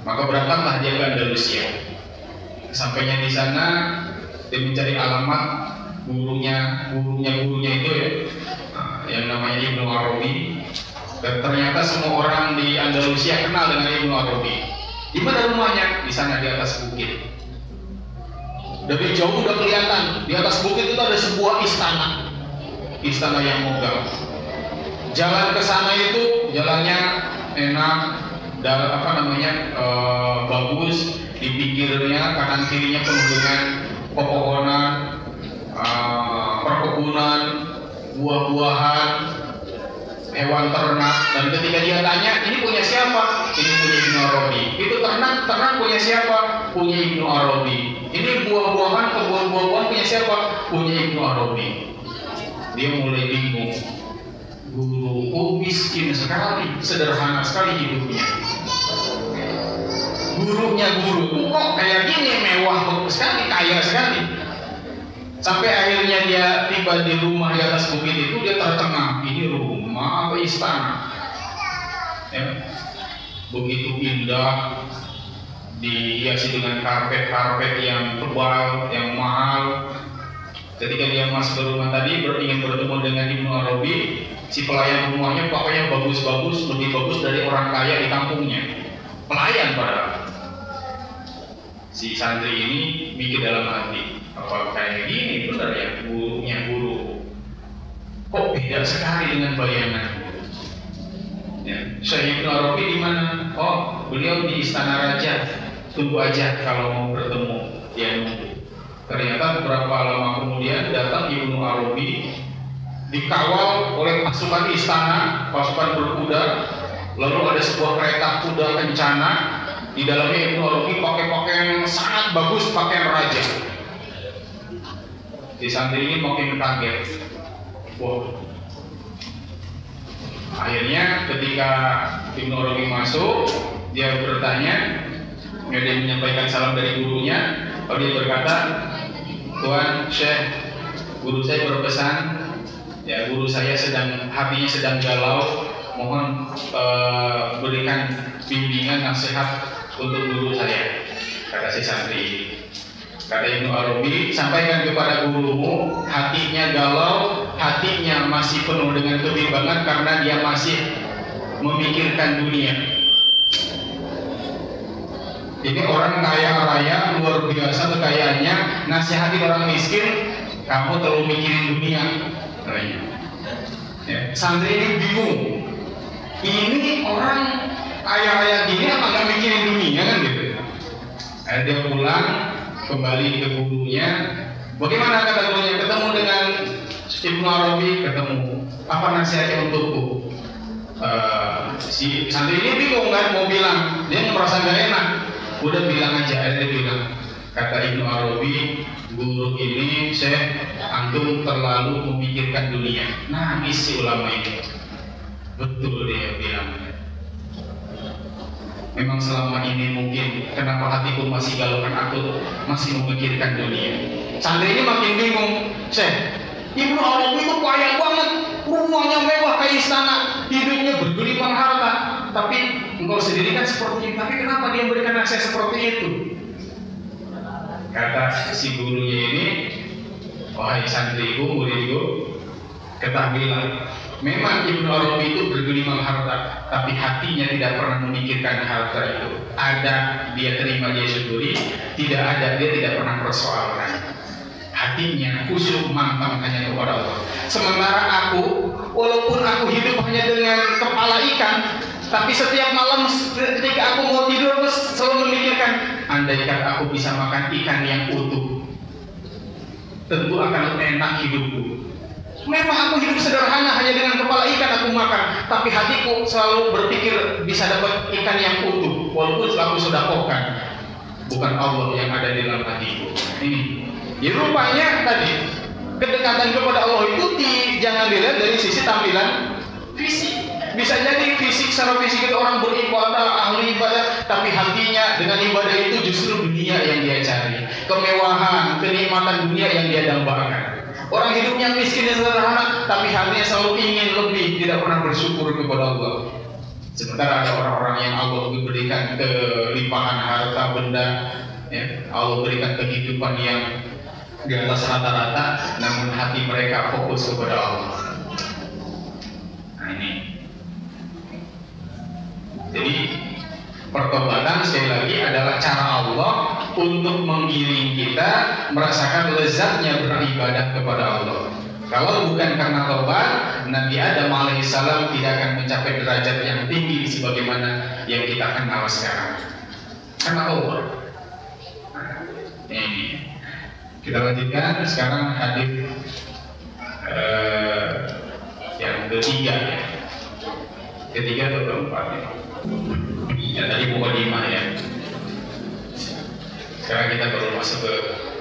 A: Maka berangkatlah dia ke Andalusia. Sampainya di sana, dia mencari alamat gurunya itu ya, yang namanya Ibnu Arabi. Dan ternyata semua orang di Andalusia kenal dengan Ibnu Arabi. Di mana rumahnya? Di sana di atas bukit. Dari jauh udah kelihatan, di atas bukit itu ada sebuah istana yang megah. Jalan ke sana itu jalannya enak, dan bagus. Di pinggirnya kanan kirinya penuh dengan pepohonan, perkebunan, buah-buahan, hewan ternak. Dan ketika dia tanya, ini punya siapa? Ini punya Ibnu Arabi. Itu ternak punya siapa? Punya Ibnu Arabi. Ini buah-buahan, kebun-buahan punya siapa? Punya Ibnu Arabi. Dia mulai bingung. Guruku miskin sekali, sederhana sekali hidupnya. Gurunya guru kok kayak gini, mewah sekali, kaya sekali. Sampai akhirnya dia tiba di rumah di atas bukit itu, dia tercengang, ini rumah apa istana? Ya. Begitu indah, dihiasi dengan karpet-karpet yang tebal, yang mahal. Ketika dia masuk ke rumah tadi, ingin bertemu dengan Ibnu Arabi, si pelayan rumahnya pokoknya bagus-bagus, lebih bagus dari orang kaya di kampungnya. Pelayan padahal. Si santri ini mikir dalam hati, apa kayak gini benar ya gurunya guru? Kok beda sekali dengan bayangan? Ya, Syekh Ibnu Arabi di mana? Oh, beliau di istana raja. Tunggu aja kalau mau bertemu, dia nunggu. Ternyata beberapa lama kemudian datang Ibnu Arabi dikawal oleh pasukan istana, pasukan berkuda. Lalu ada sebuah kereta kuda kencana, di dalamnya Ibnu Arabi pakai pakaian sangat bagus, pakaian raja. Si santri ini makin kaget. Wow. Akhirnya ketika Ibnu Arabi masuk, dia bertanya, dia menyampaikan salam dari gurunya. Lalu dia berkata, "Tuan Syekh, guru saya berpesan, ya guru saya hatinya sedang galau, mohon berikan bimbingan nasihat untuk guru saya." Kata si santri. Kata Ibnu Arabi, "Sampaikan kepada gurumu, hatinya galau, hatinya masih penuh dengan kebimbangan karena dia masih memikirkan dunia." Ini orang kaya raya luar biasa kekayaannya, nasihati orang miskin, "Kamu terlalu mikirin dunia." Ya, santri ini bingung. Ini orang kaya raya gini apa nggak mikirin dunia kan gitu? Akhirnya dia pulang, kembali ke gurunya. "Bagaimana?" kata gurunya. "Ketemu dengan Ibnu Arabi, ketemu. Apa nasihatnya untukku?" Si santri ini bingung kan, mau bilang, dia merasa gak enak. Udah bilang aja, dia bilang, kata Ibnu Arabi, "Guru ini, Syekh, antum terlalu memikirkan dunia." Nangis si ulama ini. Betul dia bilang. Memang selama ini mungkin kenapa hatiku masih galau, kan aku masih memikirkan dunia. Santri ini makin bingung. "Syekh, Ibnu Arabi itu kaya banget, rumahnya mewah kayak istana, hidupnya bergelimang harta. Tapi engkau sendiri kan seperti itu. Tapi kenapa dia memberikan nasihat seperti itu?" Kata si gurunya ini, "Wahai santriku, muridku, ketahuilah, memang Ibnu Arabi itu bergelimang harta, tapi hatinya tidak pernah memikirkan harta itu. Ada dia terima, dia syukuri, tidak ada dia tidak pernah persoalkan. Hatinya khusyuk mantap hanya kepada Allah. Sementara aku, walaupun aku hidup hanya dengan kepala ikan, tapi setiap malam ketika aku mau tidur aku selalu memikirkan, andaikan aku bisa makan ikan yang utuh, tentu akan enak hidupku. Memang aku hidup sederhana, hanya dengan kepala ikan aku makan, tapi hatiku selalu berpikir bisa dapat ikan yang utuh, walaupun aku sedekahkan. Bukan Allah yang ada di dalam hatiku." Ini. Ya rupanya tadi kedekatan kepada Allah itu jangan dilihat dari sisi tampilan fisik. Bisa jadi fisik, secara fisik itu orang beribadah, ahli ibadah, tapi hatinya dengan ibadah itu justru dunia yang dia cari, kemewahan, kenikmatan dunia yang dia dambakan. Orang hidupnya miskin dan sederhana, tapi hatinya selalu ingin lebih, tidak pernah bersyukur kepada Allah. Sementara ada orang-orang yang Allah berikan kelimpahan harta benda, ya, Allah berikan kehidupan yang di atas rata-rata, namun hati mereka fokus kepada Allah. Nah ini. Jadi pertobatan sekali lagi adalah cara Allah untuk menggiring kita merasakan lezatnya beribadah kepada Allah. Kalau bukan karena tobat, Nabi Adam alaihissalam tidak akan mencapai derajat yang tinggi sebagaimana yang kita kenal sekarang. Karena Allah. Ini. Kita lanjutkan sekarang hadis yang ketiga ya. Ketiga atau keempat ya. Ya tadi mukadimah ya. Sekarang kita baru masuk ke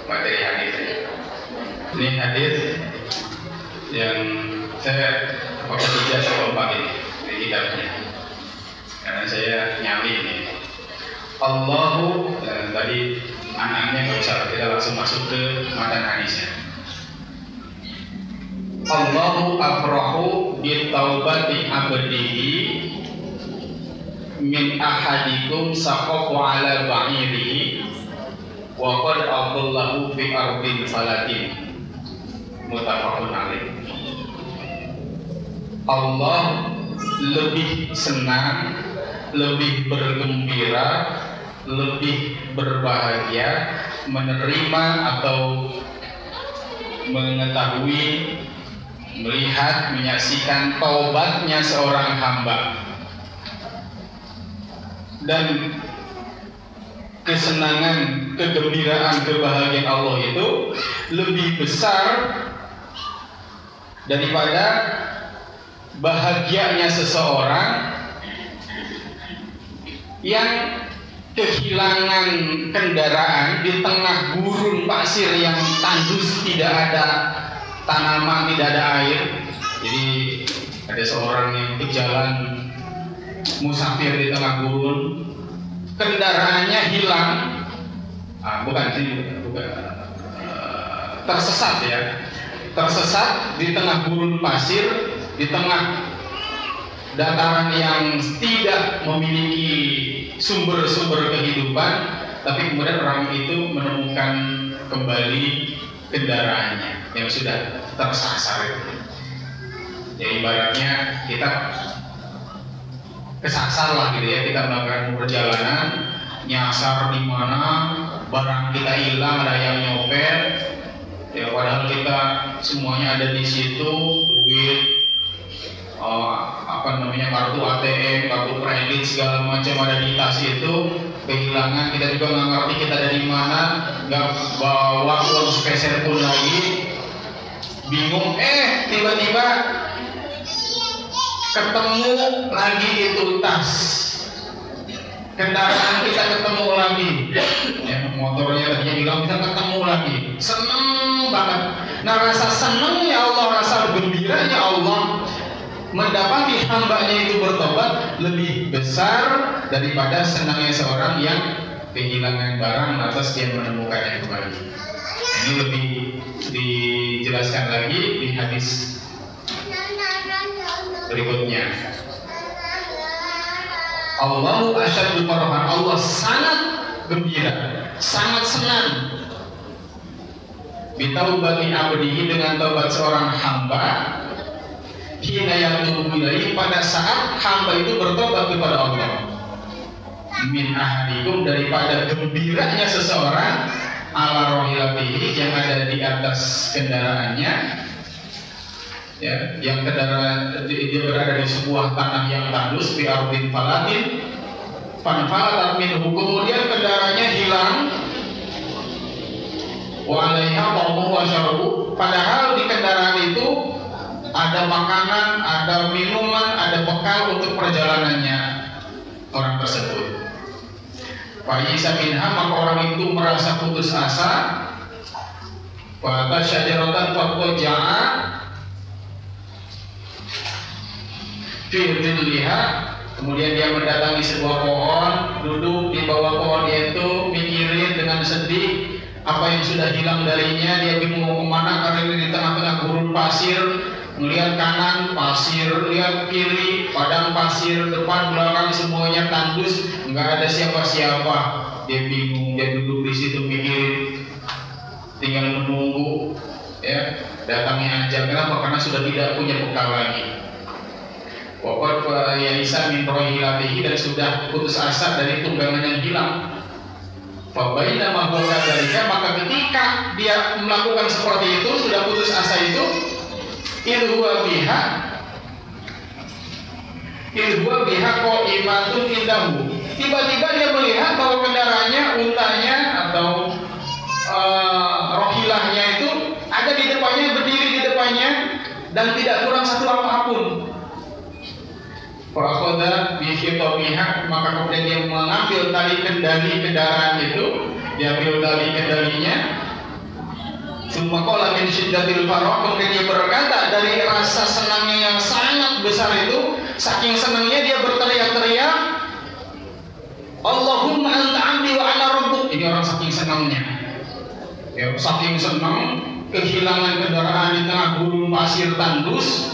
A: materi hadis ya. Ini hadis yang saya pakai 3 atau 4 ini di kitabnya. Karena saya nyali ini. Allahu tadi anaknya nggak usah, kita langsung masuk ke matan hadisnya. Allahu afrahu bitaubati abdihi min ahadikum saqafu ala ba'irihi wa qad adallahu fi ardin falatin. Muttafaqun alaih. Allah lebih senang, lebih bergembira, lebih berbahagia menerima atau mengetahui, melihat, menyaksikan taubatnya seorang hamba, dan kesenangan, kegembiraan, kebahagiaan Allah itu lebih besar daripada bahagianya seseorang yang kehilangan kendaraan di tengah gurun pasir yang tandus, tidak ada tanaman, tidak ada air. Jadi ada seorang yang ke jalan musafir di tengah gurun, kendaraannya hilang, tersesat ya, tersesat di tengah gurun pasir, di tengah dataran yang tidak memiliki sumber-sumber kehidupan, tapi kemudian orang itu menemukan kembali kendaraannya yang sudah tersasar itu. Ya ibaratnya kita kesasar lah gitu ya, kita melakukan perjalanan, nyasar di mana, barang kita hilang, ada yang nyopet, ya padahal kita semuanya ada di situ, duit, kartu ATM, kartu kredit, segala macam ada di tas itu, kehilangan, kita juga nggak ngerti kita dari mana, nggak bawa uang sepeser pun lagi, bingung, tiba-tiba ketemu lagi itu tas, kendaraan kita ketemu lagi, ya, motornya tadinya hilang bisa ketemu lagi, seneng banget. Nah rasa senengnya Allah, rasa gembiranya Allah mendapati hambanya itu bertobat lebih besar daripada senangnya seorang yang kehilangan barang atas dia menemukannya kembali. Ini lebih dijelaskan lagi di hadis berikutnya. Allahu asyaddu farahan, Allah sangat gembira, sangat senang bitaubati abdihi, dengan taubat seorang hamba, hina yatubu ilaihi, pada saat hamba itu bertobat kepada Allah. Min ahadikum, daripada gembiranya seseorang ala rohilatihi, yang ada di atas kendaraannya, ya, yang kendaraan dia berada di sebuah tanah yang tandus, bi ardin falatin fanfalatat minhu, kemudian kendaraannya hilang, wa alaiha qawmuhu wa syarabu, padahal di kendaraan itu ada makanan, ada minuman, ada bekal untuk perjalanannya orang tersebut. Fa'isa minha, maka orang itu merasa putus asa. Wa tasyajaratan faqaja'a fi dhilliha, kemudian dia mendatangi sebuah pohon, duduk di bawah pohon itu, mikirin dengan sedih apa yang sudah hilang darinya. Dia bingung mau kemana karena ini di tengah-tengah gurun pasir. Melihat kanan pasir, lihat kiri padang pasir, depan belakang semuanya tandus, nggak ada siapa-siapa. Dia bingung, dia duduk di situ mikirin, tinggal menunggu, ya, datangnya aja. Kenapa? Karena sudah tidak punya bekal lagi. Waqad ya'isa min rohilatihi, dan sudah putus asa dari tunggangan yang hilang. Fabaina ma huwa kadzalika, maka ketika dia melakukan seperti itu, sudah putus asa itu, ilhuwa biha qa'imatun indahu, tiba-tiba dia melihat bahwa kendaraannya, untanya atau rohilahnya itu ada di depannya, berdiri di depannya, dan tidak kurang satu apapun. Fa'akhadha bi khitabiha, maka kemudian dia mengambil tali kendali kendaraan itu, diambil tali kendalinya. Summa qala min syiddatil farah, kemudian dia berkata dari rasa senangnya yang sangat besar itu, saking senangnya dia berteriak-teriak, Allahumma anta abdi wa ana rabbuk. Ini orang saking senangnya, ya, saking senang kehilangan kendaraan di tengah gurun pasir tandus,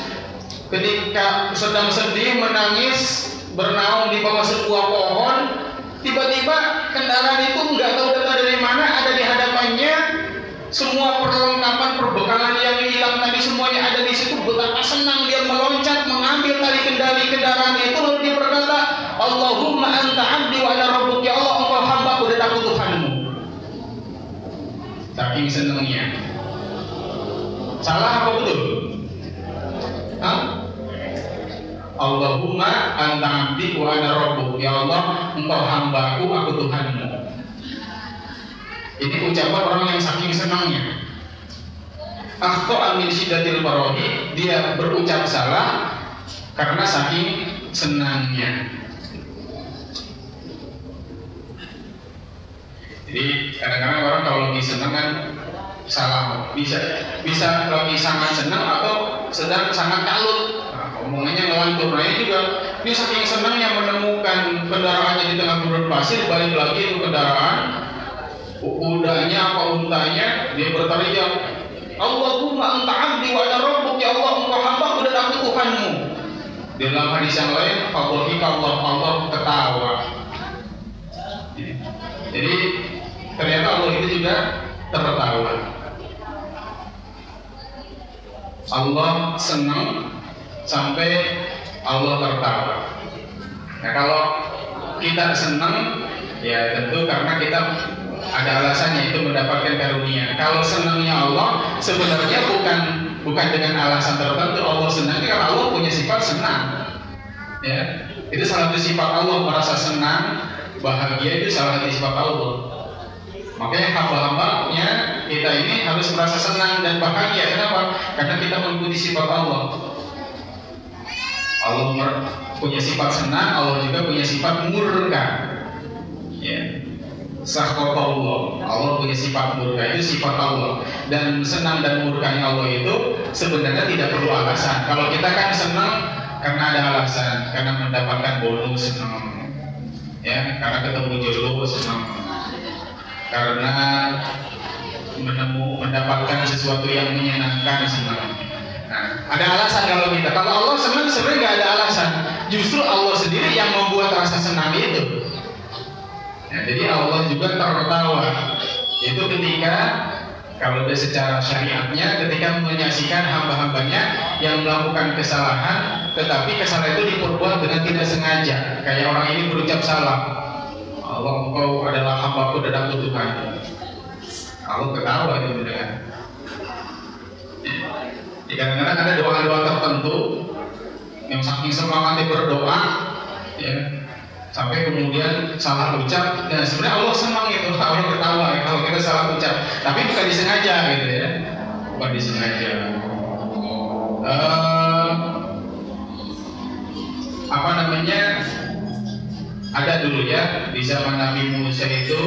A: ketika sedang sedih menangis bernaung di bawah sebuah pohon, tiba-tiba kendaraan itu nggak tahu datang dari mana, ada di hadapannya. Semua perlengkapan perbekalan yang hilang tadi semuanya ada di situ. Betapa senang dia meloncat mengambil tali kendali kendaraan itu, lalu dia berkata, Allahumma anta abdi wa ana rabbuk, ya Allah, engkau hambaku dan aku Tuhanmu. Saking senangnya. Salah apa betul? Allahumma anta abdi wa ana rabbuk, ya Allah, engkau hambaku, aku Tuhanmu. Ini ucapan orang yang saking senangnya. Akhto amin syiddatil farahi, dia berucap salah karena saking senangnya. Jadi kadang-kadang orang kalau lagi senang kan salah, bisa lagi sangat senang atau sedang sangat kalut, omongannya ngelantur. Nah ini juga dia saking senangnya menemukan kendaraannya di tengah gurun pasir, balik lagi ke kendaraan udahnya apa untanya, dia berteriak, Allahumma anta abdi wa ana rabbuk, ya Allah engkau hambaku dan aku Tuhanmu. Di dalam hadis yang lain, Allah ketawa. Jadi ternyata Allah itu juga tertawa. Allah senang sampai Allah tertawa. Nah kalau kita senang, ya tentu karena kita ada alasannya itu mendapatkan karunia. Kalau senangnya Allah sebenarnya bukan dengan alasan tertentu. Allah senang karena Allah punya sifat senang. Ya, itu salah satu sifat Allah, merasa senang, bahagia itu salah satu sifat Allah. Makanya hamba-hambanya kita ini harus merasa senang dan bahagia. Kenapa? Karena kita mengikuti sifat Allah. Allah punya sifat senang, Allah juga punya sifat murka. Ya. Sakhatullah, Allah punya sifat murka, itu sifat Allah. Dan senang dan murkanya Allah itu sebenarnya tidak perlu alasan. Kalau kita kan senang karena ada alasan, karena mendapatkan bonus senang, ya, karena ketemu jodoh senang, karena mendapatkan sesuatu yang menyenangkan senang. Nah, ada alasan kalau kita. Kalau Allah senang sebenarnya nggak ada alasan. Justru Allah sendiri yang membuat rasa senang itu. Nah, jadi Allah juga tertawa. Itu ketika kalau dia secara syariatnya, ketika menyaksikan hamba-hambanya yang melakukan kesalahan, tetapi kesalahan itu diperbuat dengan tidak sengaja. Kayak orang ini berucap salah, Allah engkau adalah hambaku dan aku Tuhan. Allah ketawa itu kan. Kadang-kadang ada doa-doa tertentu yang saking semangatnya berdoa, ya, sampai kemudian salah ucap. Dan sebenarnya Allah senang itu, Allah ketawa ya, kalau kita salah ucap, tapi bukan disengaja gitu ya, bukan disengaja. Apa namanya? Ada dulu ya di zaman Nabi Musa itu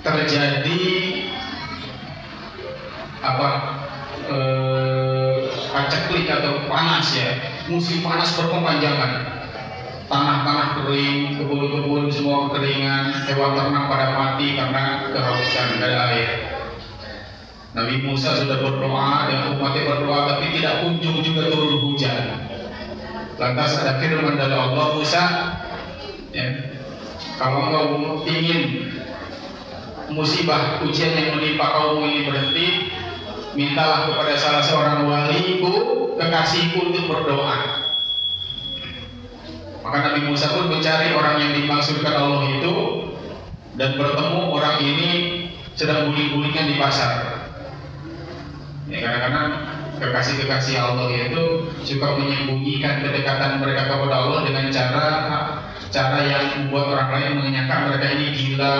A: terjadi paceklik atau panas ya, musim panas berkepanjangan, tanah-tanah kering, kebun-kebun semua kekeringan, hewan ternak pada mati karena kehausan, tidak ada air. Nabi Musa sudah berdoa dan umatnya berdoa, tapi tidak kunjung juga turun hujan. Lantas ada firman dari Allah, Musa, ya, kalau engkau ingin musibah ujian yang menimpa kaum ini berhenti, mintalah kepada salah seorang waliku, kekasihku untuk berdoa. Maka Nabi Musa pun mencari orang yang dimaksudkan Allah itu dan bertemu orang ini sedang guling-gulingan di pasar. Ya, kadang-kadang kekasih-kekasih Allah itu suka menyembunyikan kedekatan mereka kepada Allah dengan cara yang membuat orang lain menyangka mereka ini gila,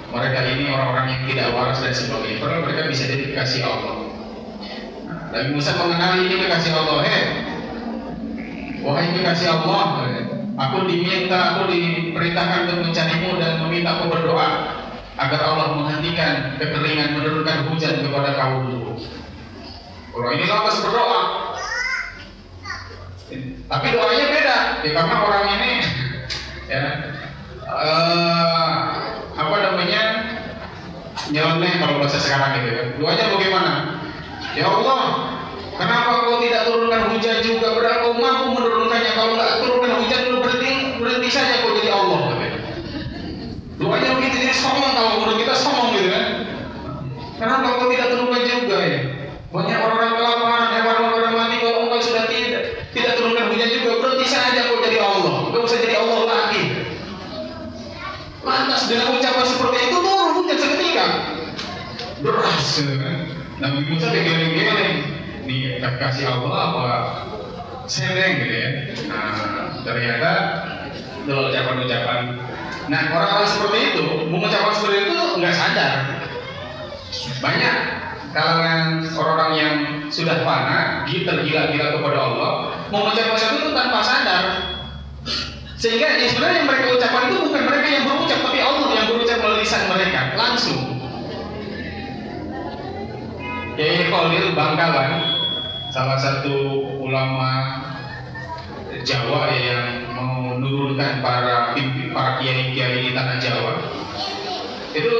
A: mereka ini orang-orang yang tidak waras dan sebagainya. Padahal mereka bisa jadi kekasih Allah. Nabi Musa mengenali ini kekasih Allah. Wahai kekasih Allah, aku diperintahkan untuk mencarimu dan meminta aku berdoa agar Allah menghentikan kekeringan, menurunkan hujan kepada kaummu. Kalau ini lantas berdoa, tapi doanya beda, ya, karena orang ini, ya, nyeleneh kalau bahasa sekarang gitu kan. Doanya bagaimana? Ya Allah, kenapa kau tidak turunkan hujan juga? Padahal kau mampu menurunkannya. Kalau nggak turunkan hujan, lu berhenti saja kau jadi Allah. Doanya begitu, jadi sombong. Kalau menurut kita sombong gitu kan. Kenapa kau tidak turunkan juga ya? Banyak orang-orang kelaparan, hewan-hewan mati. Kalau engkau sudah tidak turunkan hujan juga, berhenti saja kau jadi Allah. Kau bisa jadi Allah lagi. Lantas dengan ucapan seperti itu turun hujan seketika. Deras gitu kan. Nabi Musa digeleng-geleng. Ini kasih Allah apa sereng gitu ya. Nah, ternyata itu ucapan-ucapan. Nah, orang-orang seperti itu mengucapkan seperti itu nggak sadar. Banyak kalangan orang-orang yang sudah fana, tergila-gila kepada Allah, mengucapkan sesuatu itu tanpa sadar. Sehingga sebenarnya yang mereka ucapkan itu bukan mereka yang berucap, tapi Allah yang berucap melalui lisan mereka langsung. Kiai Khalil Bangkalan, salah satu ulama Jawa yang menurunkan para kiai-kiai di tanah Jawa, itu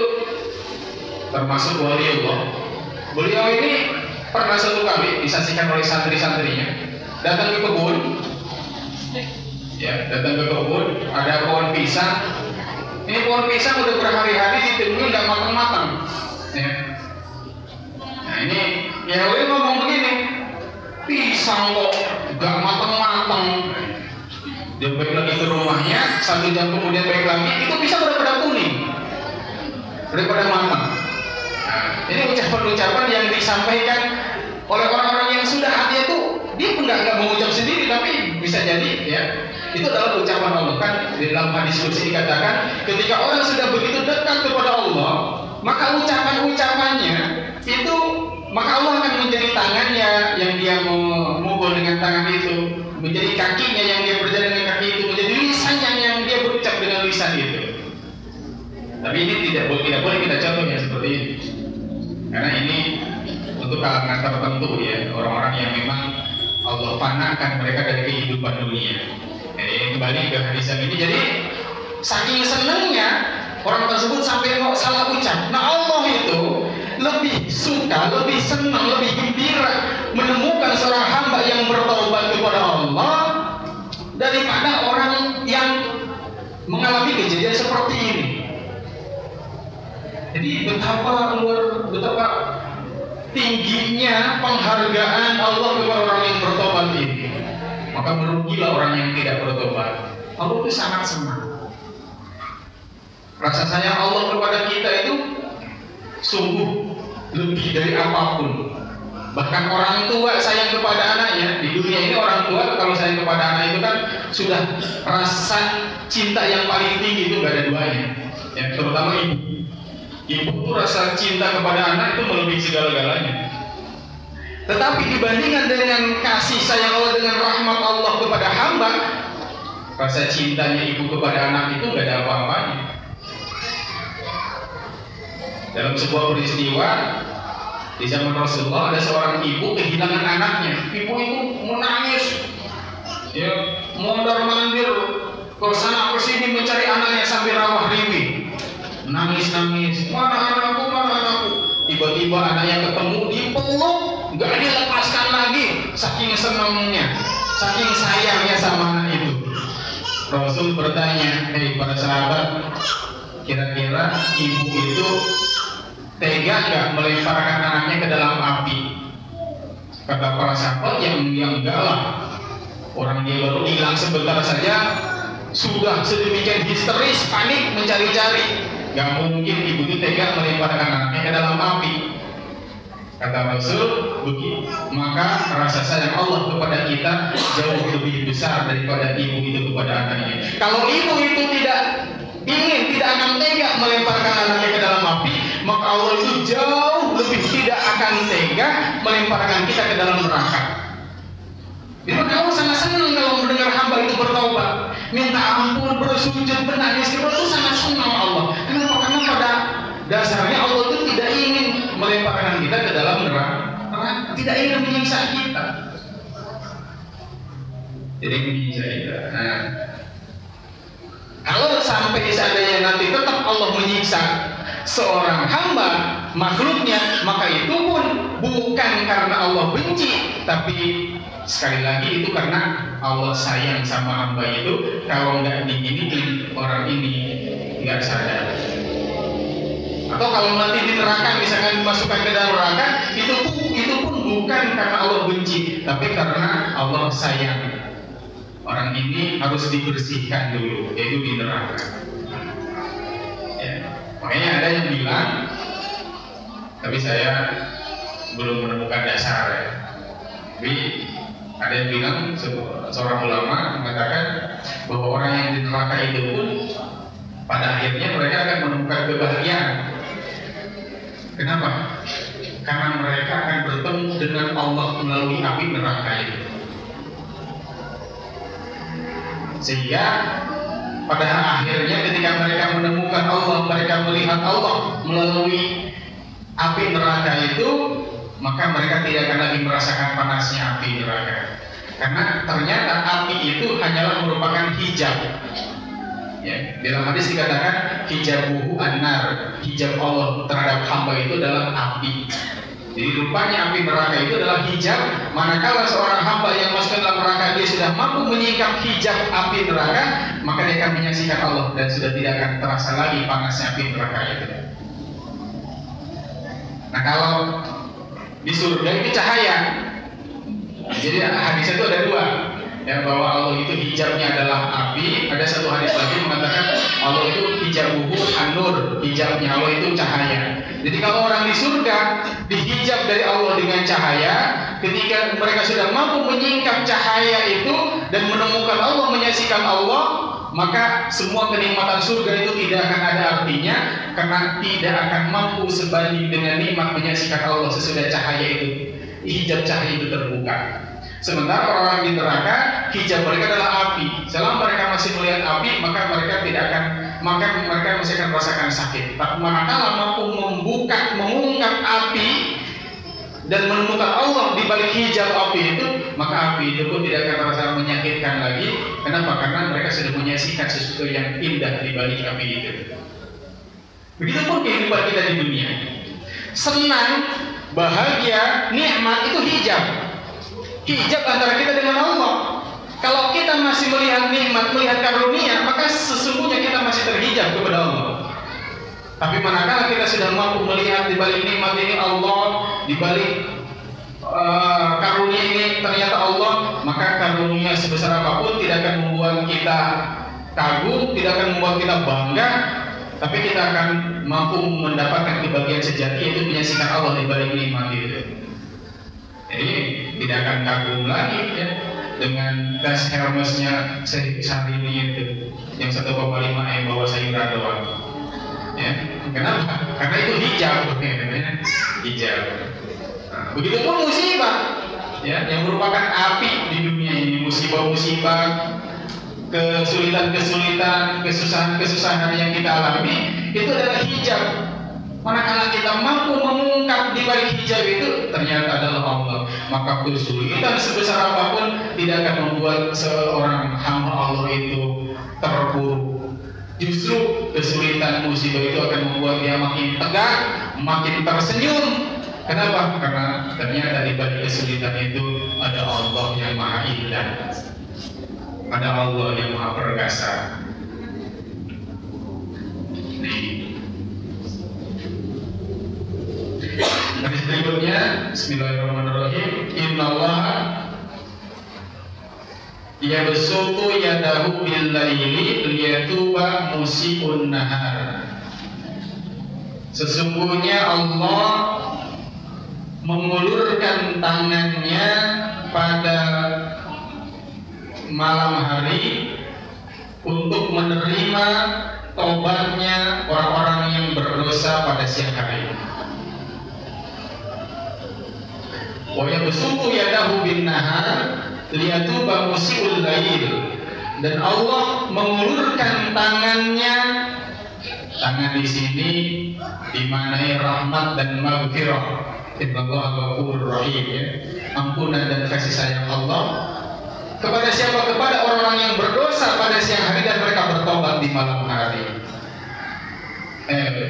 A: termasuk wali Allah. Beliau ini pernah satu kali disaksikan oleh santri-santrinya datang ke kebun, ada pohon pisang. Ini pohon pisang udah berhari-hari ditunggu nggak matang-matang. Ya. Nah ini ya Wali ngomong begini, pisang kok nggak matang-matang. Dia balik lagi ke rumahnya, 1 jam kemudian balik lagi, itu pisang udah pada kuning, daripada matang. Nah, ini ucapan-ucapan yang disampaikan oleh orang-orang yang sudah hati itu, dia pun nggak mengucap sendiri, tapi bisa jadi ya itu adalah ucapan Allah. Kan di dalam hadis qudsi dikatakan ketika orang sudah begitu dekat kepada Allah, maka ucapan-ucapannya itu, maka Allah akan menjadi tangannya yang dia memukul dengan tangan itu, menjadi kakinya yang dia berjalan dengan kaki itu, menjadi lisannya yang dia berucap dengan lisan itu. Tapi ini tidak boleh kita contohnya seperti ini, karena ini untuk kalangan tertentu ya, orang-orang yang memang Allah panakan mereka dari kehidupan dunia. Kembali ke hadis yang ini, jadi saking senangnya orang tersebut sampai mau salah ucap. Nah Allah itu lebih suka, lebih senang, lebih gembira menemukan seorang hamba yang bertobat kepada Allah daripada orang yang mengalami kejadian seperti ini. Jadi betapa tingginya penghargaan Allah kepada orang yang bertobat ini. Maka merugilah orang yang tidak bertobat. Allah itu sangat senang. Rasa sayang Allah kepada kita itu sungguh lebih dari apapun. Bahkan orang tua sayang kepada anaknya. Di dunia ini orang tua kalau sayang kepada anak itu kan sudah rasa cinta yang paling tinggi, itu gak ada duanya. Ya, terutama ibu. Ibu itu rasa cinta kepada anak itu melebihi segala-galanya. Tetapi dibandingkan dengan kasih sayang Allah, dengan rahmat Allah kepada hamba, rasa cintanya ibu kepada anak itu gak ada apa-apanya. Dalam sebuah peristiwa di zaman Rasulullah, ada seorang ibu kehilangan anaknya. Ibu itu menangis, ya, mondar-mandir ke sana ke sini mencari anaknya sambil rawah riwih, nangis-nangis, mana anakku, mana anakku. Tiba-tiba anaknya ketemu, dipeluk, nggak dilepaskan lagi, saking senangnya, saking sayangnya sama anak itu. Rasul bertanya, hei para sahabat, kira-kira ibu itu tega nggak melemparkan anaknya ke dalam api? Kata para sahabat, yang enggak lah. Orang dia baru hilang sebentar saja sudah sedemikian histeris, panik mencari-cari. Gak mungkin ibu itu tega melemparkan anaknya ke dalam api. Kata Rasul, begitu. Maka rasa sayang Allah kepada kita jauh lebih besar daripada ibu itu kepada anaknya. Kalau ibu itu tidak akan tega melemparkan anaknya ke dalam api, maka Allah itu jauh lebih tidak akan tega melemparkan kita ke dalam neraka. Jadi Allah sangat senang kalau mendengar hamba itu bertaubat, minta ampun, bersujud, menangis, itu sangat senang Allah. Kenapa? Karena pada dasarnya Allah itu tidak ingin melemparkan kita ke dalam neraka, tidak ingin menyiksa kita. Jadi menyiksa kita. Nah, kalau sampai seandainya nanti tetap Allah menyiksa seorang hamba, makhluknya, maka itu pun bukan karena Allah benci, tapi sekali lagi itu karena Allah sayang sama hamba itu. Kalau nggak diginiin orang ini nggak sadar. Atau kalau nanti di neraka misalkan dimasukkan ke dalam neraka, itu pun bukan karena Allah benci, tapi karena Allah sayang. Orang ini harus dibersihkan dulu, yaitu di neraka. Ya. Makanya ada yang bilang, tapi saya belum menemukan dasar ya. Tapi ada yang bilang, seorang ulama mengatakan bahwa orang yang di neraka itu pun pada akhirnya mereka akan menemukan kebahagiaan. Kenapa? karena mereka akan bertemu dengan Allah melalui api neraka itu. Sehingga pada akhirnya ketika mereka menemukan Allah, mereka melihat Allah melalui api neraka itu, maka mereka tidak akan lagi merasakan panasnya api neraka. Karena ternyata api itu hanyalah merupakan hijab. Ya, dalam hadis dikatakan hijabuhu an-nar, hijab Allah terhadap hamba itu adalah api. Jadi rupanya api neraka itu adalah hijab. Manakala seorang hamba yang masuk ke dalam neraka dia sudah mampu menyingkap hijab api neraka, maka dia akan menyaksikan Allah dan sudah tidak akan terasa lagi panasnya api neraka itu. Nah, kalau di surga itu cahaya. Jadi hadis itu ada dua, ya, bahwa Allah itu hijabnya adalah api. Ada satu hadis lagi mengatakan Allah itu hijabuhu an-nur, hijabnya Allah itu cahaya. Jadi kalau orang di surga dihijab dari Allah dengan cahaya, ketika mereka sudah mampu menyingkap cahaya itu dan menemukan Allah, menyaksikan Allah, maka semua kenikmatan surga itu tidak akan ada artinya, karena tidak akan mampu sebanding dengan nikmat menyaksikan Allah sesudah cahaya itu, hijab cahaya itu terbuka. Sementara orang di neraka, hijab mereka adalah api. Selama mereka masih melihat api, maka mereka masih akan merasakan sakit. Tapi manakala mampu mengungkap api dan menemukan Allah di balik hijab api itu, maka api itu pun tidak akan terasa menyakitkan lagi. Kenapa? Karena mereka sudah menyaksikan sesuatu yang indah di balik api itu. Begitupun kehidupan kita di dunia. Senang, bahagia, nikmat itu hijab. Hijab antara kita dengan Allah. Kalau kita masih melihat nikmat, melihat karunia, maka sesungguhnya kita masih terhijab kepada Allah. Tapi manakala kita sudah mampu melihat di balik nikmat ini Allah, di balik karunia ini ternyata Allah, maka karunia sebesar apapun tidak akan membuat kita kagum, tidak akan membuat kita bangga, tapi kita akan mampu mendapatkan kebahagiaan sejati, yaitu menyaksikan Allah di balik nikmat itu. Jadi tidak akan kagum lagi, ya, dengan gas Hermesnya sehari ini itu yang 1,5 M bawa sayuran doang. Ya, kenapa? Karena itu hijab, ya, hijab. Nah, begitupun musibah, ya, yang merupakan api di dunia ini, musibah-musibah, kesulitan-kesulitan, kesusahan-kesusahan yang kita alami, itu adalah hijab. Manakala kita mampu mengungkap di balik hijab itu ternyata adalah Allah, maka kesulitan sebesar apapun tidak akan membuat seorang hamba Allah itu terpuruk. Justru kesulitan musibah itu akan membuat dia makin tegak, makin tersenyum. Kenapa? Karena ternyata di balik kesulitan itu ada Allah yang Maha Indah, ada Allah yang Maha Perkasa. Hadis berikutnya, Bismillahirrahmanirrahim. Innallaha yabsutu yadahu bil laili liyatuba musii'un nahar. Sesungguhnya Allah mengulurkan tangannya pada malam hari untuk menerima tobatnya orang-orang yang berdosa pada siang hari. Wa yabsutu yadahu bin nahar liyatuba musii'ul lail. Dan Allah mengulurkan tangannya, tangan di sini dimaknai rahmat dan maghfirah. Innallaha ghafurur rahim, ya, ampunan dan kasih sayang Allah kepada siapa? Kepada orang-orang yang berdosa pada siang hari dan mereka bertobat di malam hari.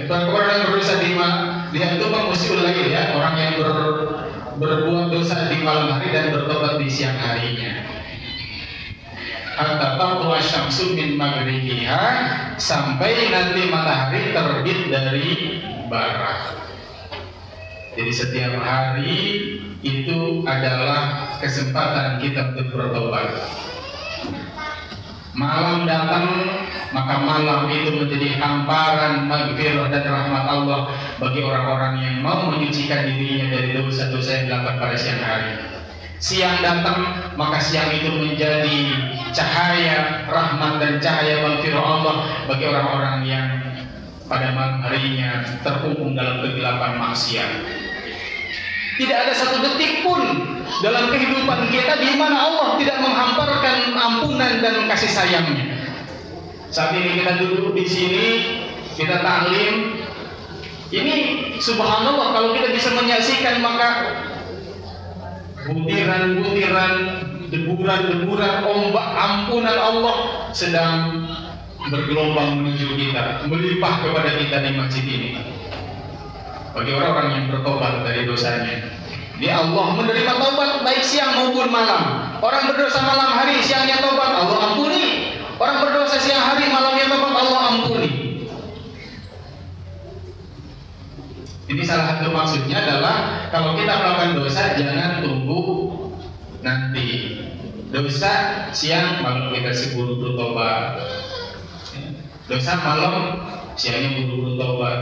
A: Kepada orang yang berdosa di antuma musii'ul lail, ya, orang yang berbuat dosa di malam hari dan bertobat di siang harinya. Hatta taqwa syamsu min maghribiha, sampai nanti matahari terbit dari barat. Jadi setiap hari itu adalah kesempatan kita untuk bertobat. Malam datang, maka malam itu menjadi hamparan maghfirah dan rahmat Allah bagi orang-orang yang mau menyucikan dirinya dari dosa-dosa yang dilakukan pada siang hari. Siang datang, maka siang itu menjadi cahaya rahmat dan cahaya maghfirah Allah bagi orang-orang yang pada malam harinya terkungkung dalam kegelapan maksiat. Tidak ada satu detik pun dalam kehidupan kita di mana Allah tidak menghamparkan ampunan dan kasih sayangnya. Saat ini kita duduk di sini, kita taklim. Ini subhanallah, kalau kita bisa menyaksikan maka butiran-butiran, deburan-deburan ombak ampunan Allah sedang bergelombang menuju kita, melimpah kepada kita di masjid ini. Bagi orang-orang yang bertobat dari dosanya, dia Allah menerima taubat baik siang maupun malam. Orang berdosa malam hari, siangnya taubat, Allah ampuni. Orang berdosa siang hari, malamnya taubat, Allah ampuni. Ini salah satu maksudnya adalah kalau kita melakukan dosa jangan tunggu nanti. Dosa siang malam kita sebelum bertobat. Dosa malam siangnya buru-buru tobat.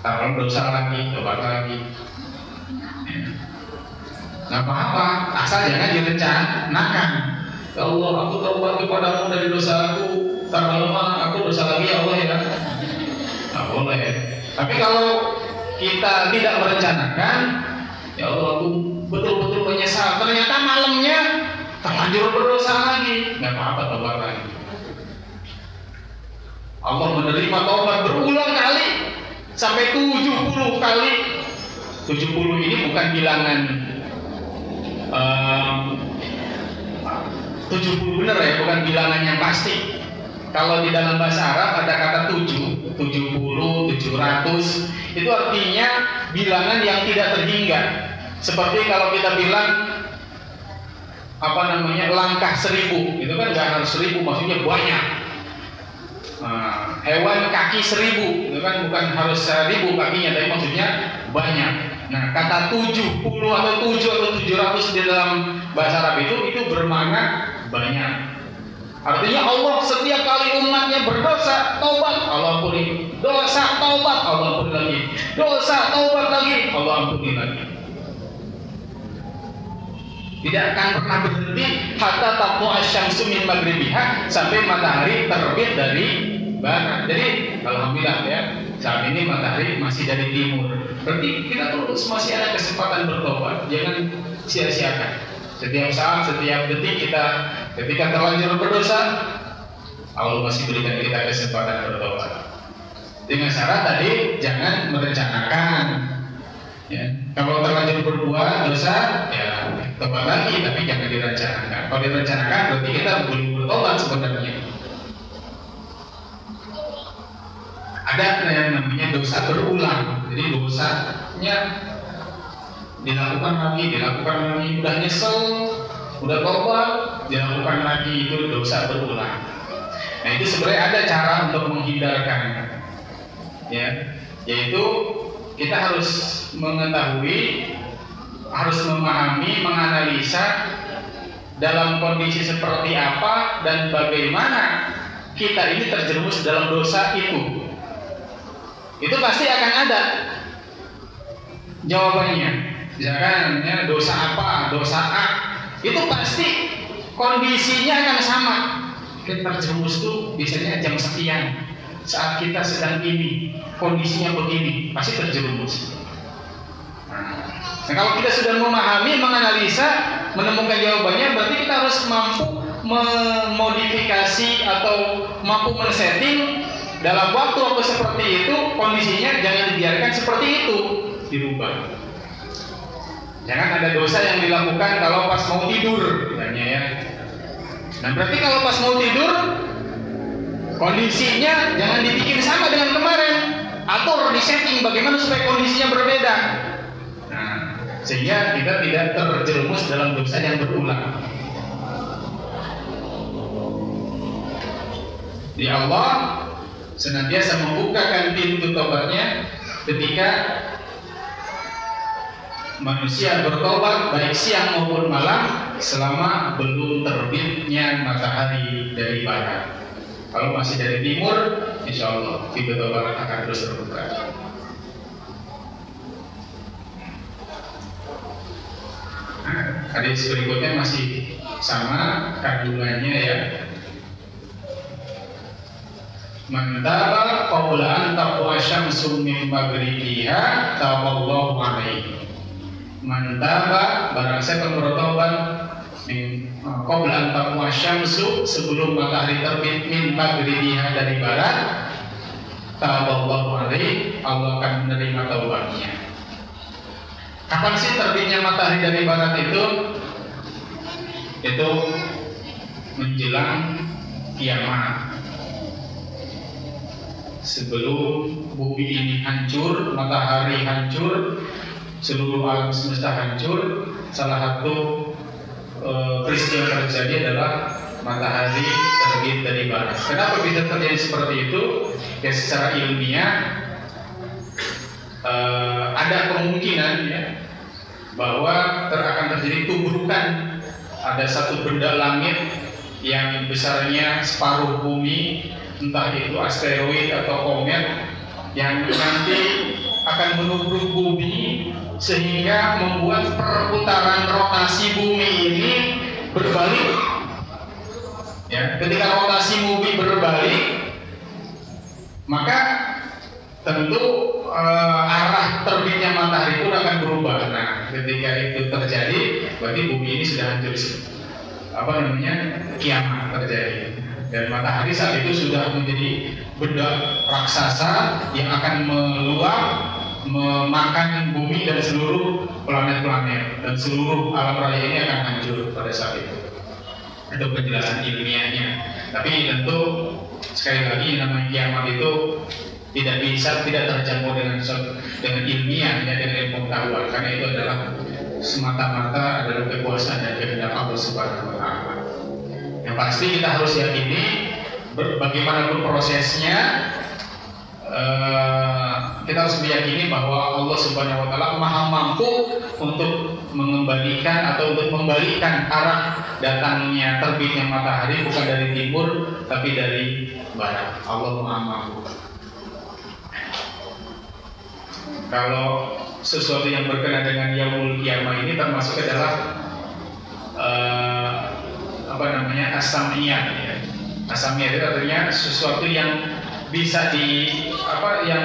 A: Kalau dosa lagi, tobat lagi. Nggak apa-apa, asal jangan direncanakan. Ya Allah, aku tobat kepadamu dari dosaku. Tak lama aku dosa lagi ya Allah ya. Nggak boleh. Tapi kalau kita tidak merencanakan, ya Allah aku betul-betul menyesal. Ternyata malamnya terlanjur berdosa lagi. Nggak apa-apa, tobat lagi. Allah menerima taubat berulang kali sampai 70 kali. 70 ini bukan bilangan 70 benar ya, bukan bilangan yang pasti. Kalau di dalam bahasa Arab ada kata 7, 70, 700. Itu artinya bilangan yang tidak terhingga. Seperti kalau kita bilang apa namanya, langkah 1000, itu kan nggak harus 1000, maksudnya banyak. Hewan kaki 1000, itu kan bukan harus 1000 kakinya, tapi maksudnya banyak. Nah, kata 70 atau 7 atau 700 di dalam bahasa Arab itu bermakna banyak. Artinya Allah setiap kali umatnya berdosa, taubat, Allah ampuni. Dosa, taubat, Allah ampuni lagi. Dosa, taubat lagi, Allah ampuni lagi. Tidak akan pernah berhenti hatta taqwa asy-syamsu min maghribiha, sampai matahari terbit dari barat. Jadi alhamdulillah ya, saat ini matahari masih dari timur. Berarti kita terus masih ada kesempatan bertobat. Jangan sia-siakan. Setiap saat, setiap detik kita ketika terlanjur berdosa, Allah masih berikan kita kesempatan bertobat. Dengan syarat tadi jangan merencanakan. Ya, kalau terlanjur berbuat dosa, ya tobat lagi, tapi jangan direncanakan. Kalau direncanakan berarti kita belum bertobat sebenarnya. Ada yang namanya dosa berulang. Jadi dosanya dilakukan lagi, udah nyesel, udah tobat, dilakukan lagi, itu dosa berulang. Nah itu sebenarnya ada cara untuk menghindarkan, ya, yaitu kita harus mengetahui, harus memahami, menganalisa dalam kondisi seperti apa dan bagaimana kita ini terjerumus dalam dosa itu. Itu pasti akan ada jawabannya. Misalkan ya, dosa apa, dosa A, itu pasti kondisinya akan sama. Kita terjerumus itu biasanya jam sekian, saat kita sedang ini, kondisinya begini, pasti terjerumus. Nah kalau kita sudah memahami, menganalisa, menemukan jawabannya, berarti kita harus mampu memodifikasi atau mampu men-setting dalam waktu seperti itu, kondisinya jangan dibiarkan seperti itu, dirubah. Jangan ada dosa yang dilakukan kalau pas mau tidur, misalnya ya. Nah berarti kalau pas mau tidur, kondisinya jangan dibikin sama dengan kemarin, atur, disetting bagaimana supaya kondisinya berbeda. Nah, sehingga kita tidak terjerumus dalam dosa yang berulang. Di Allah senantiasa membukakan pintu tobatnya ketika manusia bertobat baik siang maupun malam selama belum terbitnya matahari dari barat. Kalau masih dari timur, insya Allah pintu tobat akan terus terbuka. Nah, hadis berikutnya masih sama kandungannya ya. Mantaba qabla an taqwa syamsu min maghribiha taballahu alaihi. Mantaba, barang siapa bertobat qabla an taqwa syamsu, sebelum matahari terbit, min maghribiha, dari barat, taballahu alaihi, Allah akan menerima taubatnya. Kapan sih terbitnya matahari dari barat itu? Itu menjelang kiamat. Sebelum bumi ini hancur, matahari hancur, seluruh alam semesta hancur, salah satu peristiwa yang terjadi adalah matahari terbit dari barat. Kenapa bisa terjadi seperti itu? Ya, secara ilmiah ada kemungkinan ya bahwa akan terjadi tuburukan. Ada satu benda langit yang besarnya separuh bumi, entah itu asteroid atau komet, yang nanti akan menubruk bumi sehingga membuat perputaran rotasi bumi ini berbalik. Ya, ketika rotasi bumi berbalik, maka tentu arah terbitnya matahari pun akan berubah. Nah, ketika itu terjadi, berarti bumi ini sudah hancur, kiamat terjadi. Dan matahari saat itu sudah menjadi benda raksasa yang akan meluap, memakan bumi dan seluruh planet-planet, dan seluruh alam raya ini akan hancur pada saat itu. Itu penjelasan ilmiahnya. Tapi tentu sekali lagi namanya kiamat itu tidak tercampur dengan ilmiah, ya, dengan ilmu pengetahuan, karena itu adalah semata-mata adalah kekuasaan dan kehendak Allah Subhanahu wa Ta'ala. Yang pasti kita harus yakini bagaimanapun prosesnya, kita harus meyakini bahwa Allah Subhanahu wa Ta'ala Maha mampu untuk mengembalikan atau untuk membalikkan arah datangnya terbitnya matahari, bukan dari timur tapi dari barat. Allah Maha mampu. Kalau sesuatu yang berkenaan dengan yaumul qiyamah ini termasuk adalah as-sam'iyah, ya. As-sam'iyah itu artinya sesuatu yang bisa yang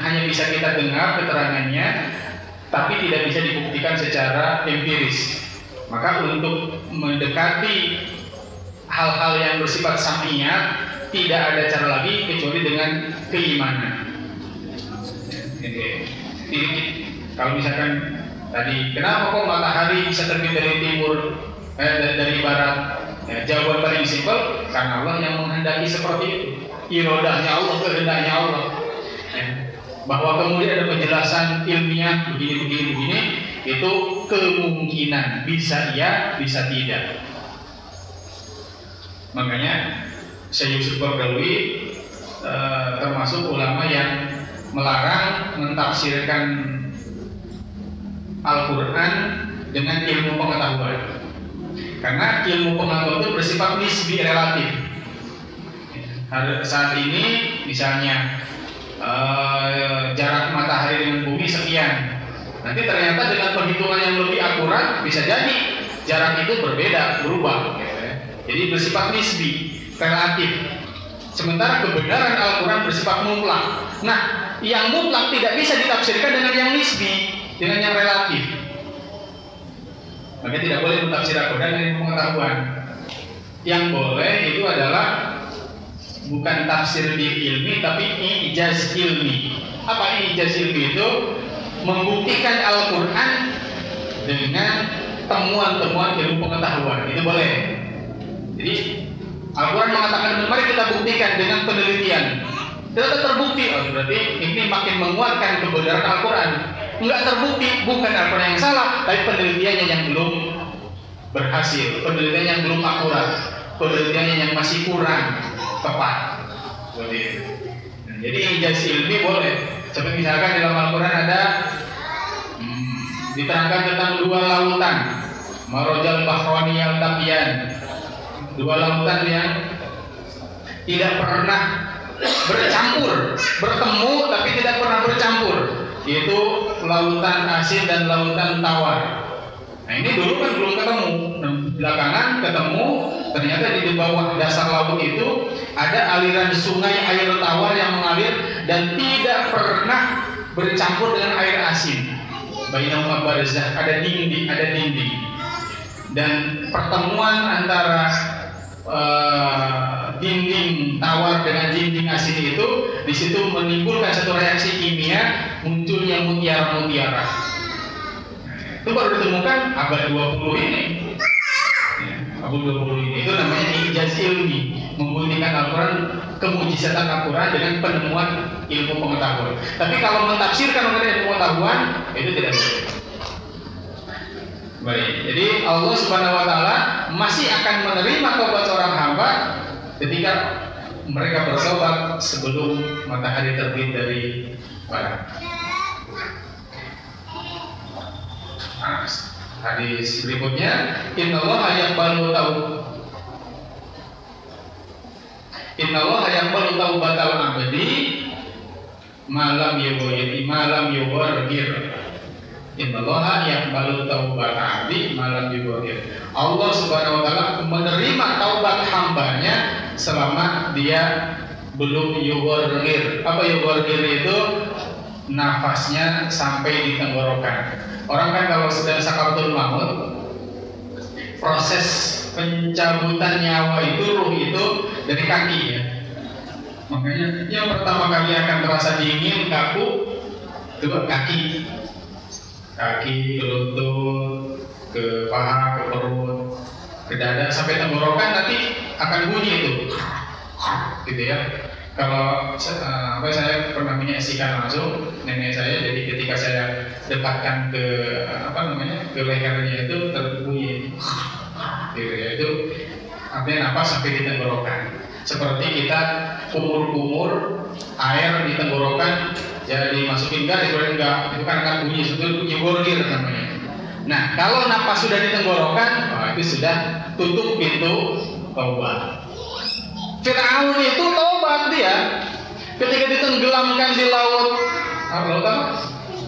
A: hanya bisa kita dengar keterangannya, tapi tidak bisa dibuktikan secara empiris. Maka untuk mendekati hal-hal yang bersifat sam'iyah tidak ada cara lagi kecuali dengan keimanan. Kalau misalkan tadi, kenapa kok matahari bisa terbit dari timur, dari barat? Ya, jawaban paling simpel, karena Allah yang menghendaki seperti itu. Irodahnya Allah, kehendaknya Allah. Ya. Bahwa kemudian ada penjelasan ilmiah begini, itu kemungkinan, bisa iya, bisa tidak. Makanya Syekh Yusuf Qaradawi termasuk ulama yang melarang mentafsirkan Al-Quran dengan ilmu pengetahuan, karena ilmu pengetahuan itu bersifat nisbi, relatif. Saat ini misalnya jarak matahari dengan bumi sekian, nanti ternyata dengan perhitungan yang lebih akurat bisa jadi jarak itu berbeda, berubah, jadi bersifat nisbi, relatif. Sementara kebenaran Al-Quran bersifat mutlak. Nah, yang mutlak tidak bisa ditafsirkan dengan yang nisbi, dengan yang relatif. Maka tidak boleh mentafsir Al-Quran dengan pengetahuan. Yang boleh itu adalah bukan tafsir bil ilmi, tapi ijaz ilmi. Apa ijaz ilmi itu? Membuktikan Al-Quran dengan temuan-temuan ilmu pengetahuan. Itu boleh. Jadi Al-Quran mengatakan, mari kita buktikan dengan penelitian. Tidak terbukti, berarti ini makin menguatkan kebenaran Al-Quran. Enggak terbukti, bukan Al-Quran yang salah, tapi penelitiannya yang belum berhasil, penelitiannya yang belum akurat, penelitiannya yang masih kurang tepat. Jadi ijaz ilmi boleh. Seperti misalkan dalam Al-Quran ada diterangkan tentang dua lautan, marojal bahrani yaltaqiyan, dua lautan yang tidak pernah bercampur, bertemu tapi tidak pernah bercampur, yaitu lautan asin dan lautan tawar. Nah, ini dulu kan belum ketemu, belakangan ketemu. Ternyata di bawah dasar laut itu ada aliran sungai air tawar yang mengalir dan tidak pernah bercampur dengan air asin. bainahuma barzakh, ada dinding. Dan pertemuan antara dinding tawar dengan dinding asin itu di situ menimbulkan satu reaksi kimia, munculnya mutiara-mutiara. Itu baru ditemukan abad 20 ini. Abad 20 ini itu namanya ijaz ilmi, membuktikan Al-Quran, kemujizatan Al-Quran dengan penemuan ilmu pengetahuan. Tapi kalau mentafsirkan mengenai ilmu pengetahuan itu tidak boleh. Baik, jadi Allah Subhanahu wa taala masih akan menerima taubat seorang hamba ketika mereka bertobat sebelum matahari terbit dari barat. Hadis berikutnya, innallaha yaqbalu taubatal abdi malam yughir. Innallaha yaqbalu taubatal abdi malam yughir. Allah Subhanahu wa taala menerima taubat hambanya selama dia belum yughir. Apa yughir itu? Nafasnya sampai di tenggorokan. Orang kan kalau sedang sakaratul maut, proses pencabutan nyawa itu, ruh itu dari kaki ya. Makanya yang pertama kali akan terasa dingin, kaku, itu kaki, ke lutut, ke paha, ke perut, ke dada sampai tenggorokan, nanti akan bunyi itu, gitu ya. Kalau saya pernah menyaksikan langsung nenek saya, jadi ketika saya dekatkan ke ke lehernya itu terbunyi, gitu ya, itu artinya napas sampai di tenggorokan. Seperti kita kumur-kumur air di tenggorokan, jadi masukin gas, enggak, itu kan akan bunyi, itu bunyi bordir namanya. Nah, kalau napas sudah di tenggorokan, itu sudah tutup pintu taubat. Fir'aun itu taubat dia ketika ditenggelamkan di laut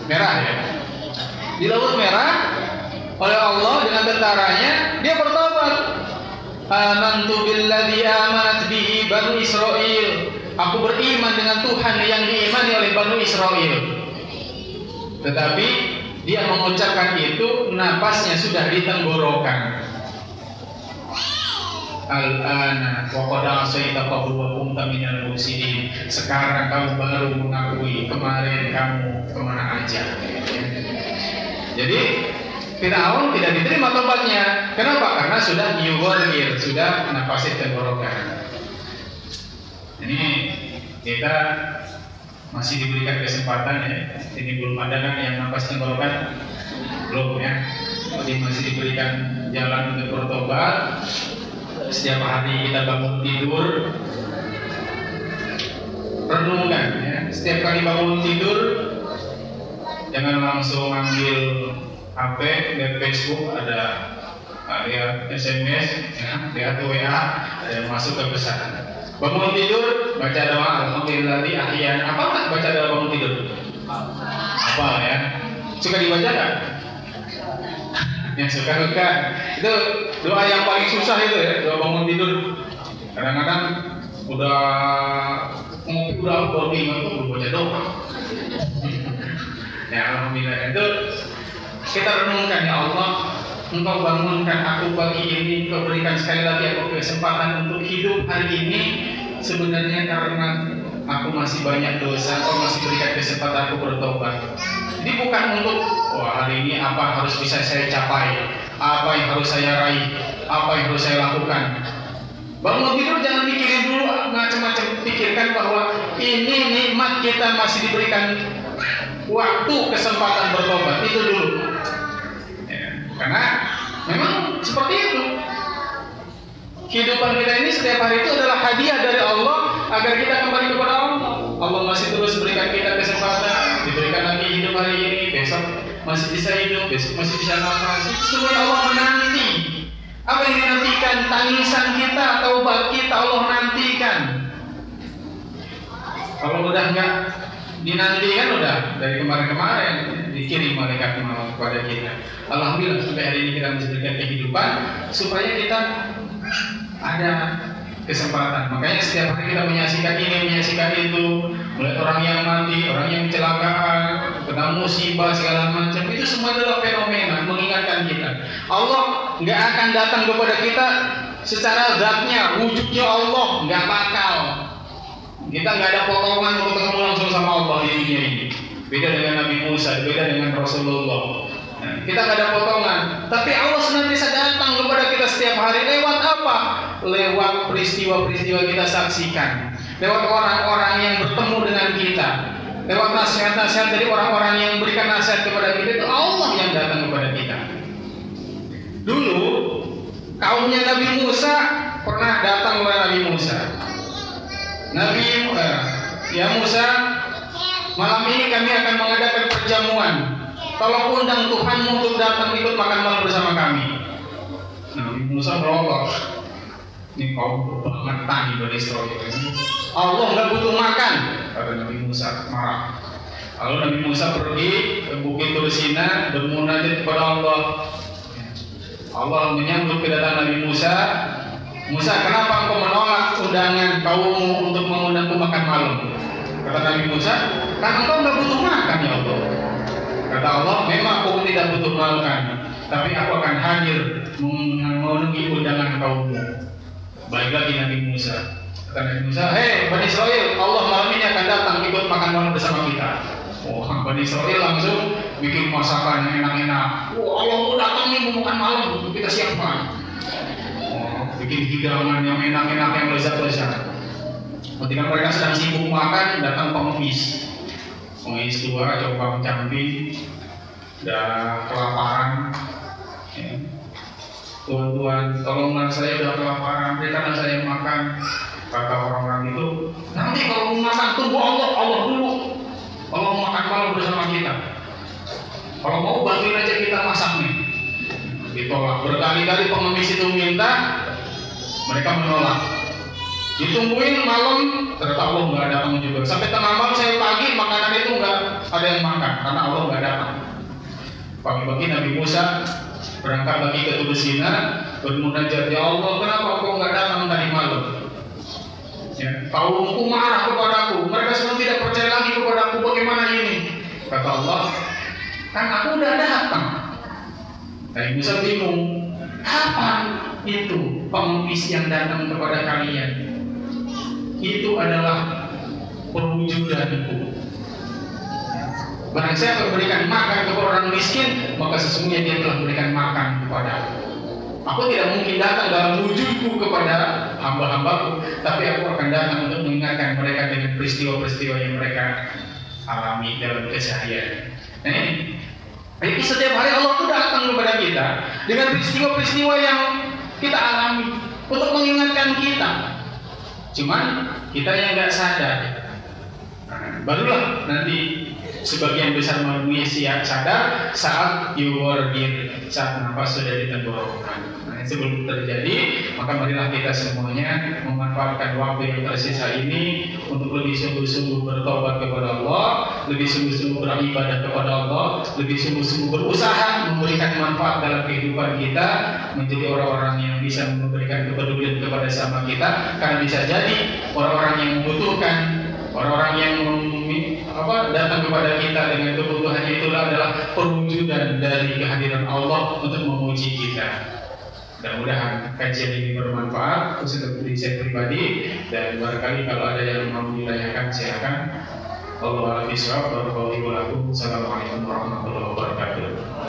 A: merah ya, di laut merah oleh Allah dengan tentaranya, dia bertobat. Amantu billadzi amanat bihi Banu Israil. Aku beriman dengan Tuhan yang diimani oleh Banu Israil. Tetapi dia mengucapkan itu, napasnya sudah di tenggorokan. Al-ana wa qad asaita qablu wa kunta minal mufsidin. Sekarang kamu baru mengakui, kemarin kamu kemana aja. Jadi Fir'aun tidak diterima tobatnya. Kenapa? Karena sudah yughir, sudah napasnya tenggorokan. Ini kita masih diberikan kesempatan ya. Ini belum ada kan yang napas tenggorokan? Belum ya. Jadi masih diberikan jalan untuk bertobat. Setiap hari kita bangun tidur, renungkan ya. Setiap kali bangun tidur, jangan langsung ambil HP, lihat Facebook, ada lihat SMS, ya, lihat WA, ada yang masuk ke pesan. Bangun tidur, baca doa alhamdulillah ahyan. Apa tak baca doa bangun tidur? Apa ya? Suka dibaca kan? Yang suka itu doa yang paling susah itu ya, doa bangun tidur. Kadang-kadang udah baru belum baca doa. Ya alhamdulillah, itu kita renungkan, ya Allah, Engkau bangunkan aku pagi ini, Engkau berikan sekali lagi aku kesempatan untuk hidup hari ini. Sebenarnya karena aku masih banyak dosa, Engkau masih berikan kesempatan aku bertobat. Ini bukan untuk hari ini apa harus bisa saya capai, apa yang harus saya raih, apa yang harus saya lakukan. Bangun tidur jangan pikirin dulu macam-macam, pikirkan bahwa ini nikmat kita masih diberikan waktu, kesempatan bertobat, itu dulu ya, karena memang seperti itu kehidupan kita ini. Setiap hari itu adalah hadiah dari Allah agar kita kembali kepada Allah. Allah masih terus berikan kita kesempatan, diberikan lagi hidup hari ini, besok masih bisa hidup, besok masih bisa nafas. Semuanya Allah menanti. Apa yang dinantikan? Tangisan kita, taubat kita Allah nantikan. Kalau udah enggak dinantikan, udah dari kemarin-kemarin dikirim malaikat maut kepada kita. Alhamdulillah sampai hari ini kita masih diberikan kehidupan supaya kita ada kesempatan. Makanya setiap hari kita menyaksikan ini, menyaksikan itu, melihat orang yang mati, orang yang kecelakaan, kena musibah segala macam, itu semua adalah fenomena mengingatkan kita. Allah nggak akan datang kepada kita secara zatnya, wujudnya Allah nggak bakal. Kita nggak ada potongan untuk ketemu langsung sama Allah di dunia ini. Beda dengan Nabi Musa, beda dengan Rasulullah. Kita nggak ada potongan, tapi Allah senantiasa datang kepada kita setiap hari. Lewat apa? Lewat peristiwa-peristiwa kita saksikan, lewat orang-orang yang bertemu dengan kita, lewat nasihat-nasihat dari orang-orang yang memberikan nasihat kepada kita. Itu Allah yang datang kepada kita. Dulu kaumnya Nabi Musa pernah datang kepada Nabi Musa. Ya Musa, malam ini kami akan mengadakan perjamuan. Tolong undang Tuhanmu untuk datang ikut makan malam bersama kami. Nabi Musa merontok. Ini kaum kebangetan Bani Israil. Allah nggak butuh makan, kata Nabi Musa marah. Lalu Nabi Musa pergi ke Bukit Tursina bermunajat kepada Allah. Allah menyambut kedatangan Nabi Musa. Musa, kenapa engkau menolak undangan kaummu untuk mengundangku makan malam? Kata Nabi Musa, karena engkau nggak butuh makan ya Allah. Kata Allah, memang aku tidak butuh makan, tapi aku akan hadir memenuhi undangan kaummu. Baik lagi Nabi Musa. Kata Nabi Musa, hei Bani Israil, Allah malam ini akan datang ikut makan malam bersama kita. Oh, Bani Israil langsung bikin masakan yang enak-enak. Allah mau datang nih mau makan malam, kita siapkan. Bikin hidangan yang enak-enak, yang lezat-lezat. Ketika mereka sedang sibuk makan, datang pengemis. Pengemis tua, coba camping, udah kelaparan. Ya. Tuan-tuan, tolonglah saya udah kelaparan, berikanlah saya makan. Kata orang-orang itu, nanti kalau mau makan tunggu Allah dulu. Allah mau makan malam bersama kita. Kalau mau bantuin aja kita masaknya. Ditolak. Berkali-kali pengemis itu minta, mereka menolak. Ditungguin malam, ternyata Allah nggak datang juga. Sampai tengah malam saya pagi makanan itu nggak ada yang makan karena Allah nggak datang. Pagi-pagi Nabi Musa berangkat lagi ke Tursina bermunajat, ya Allah kenapa kau nggak datang tadi malam? Ya, kaumku marah kepadaku, mereka semua tidak percaya lagi kepadaku. Bagaimana ini? Kata Allah, kan aku udah datang. Nabi Musa bingung, kapan itu pengemis yang datang kepada kalian? Itu adalah perwujudanku. Barang siapa memberikan makan kepada orang miskin, maka sesungguhnya dia telah memberikan makan kepada aku. Aku tidak mungkin datang dalam wujudku kepada hamba-hambaku, tapi aku akan datang untuk mengingatkan mereka dengan peristiwa-peristiwa yang mereka alami dalam keseharian. Nah ini, jadi setiap hari Allah itu datang kepada kita dengan peristiwa-peristiwa yang kita alami untuk mengingatkan kita. Cuman kita yang nggak sadar. Barulah nanti sebagian besar manusia sadar saat yuwardir, saat nafas sudah ditenggorokan. Nah, sebelum terjadi, maka marilah kita semuanya memanfaatkan waktu yang tersisa ini untuk lebih sungguh-sungguh bertobat kepada Allah, lebih sungguh-sungguh beribadah kepada Allah, lebih sungguh-sungguh berusaha memberikan manfaat dalam kehidupan kita, menjadi orang-orang yang bisa memberikan kepedulian kepada sama kita, karena bisa jadi orang-orang yang membutuhkan, orang-orang yang datang kepada kita dengan kebutuhannya itulah adalah perwujudan dari kehadiran Allah untuk memuji kita. Mudah-mudahan kajian ini bermanfaat untuk diri saya pribadi, dan barangkali kalau ada yang mau ditanyakan silakan. Assalamualaikum warahmatullahi wabarakatuh.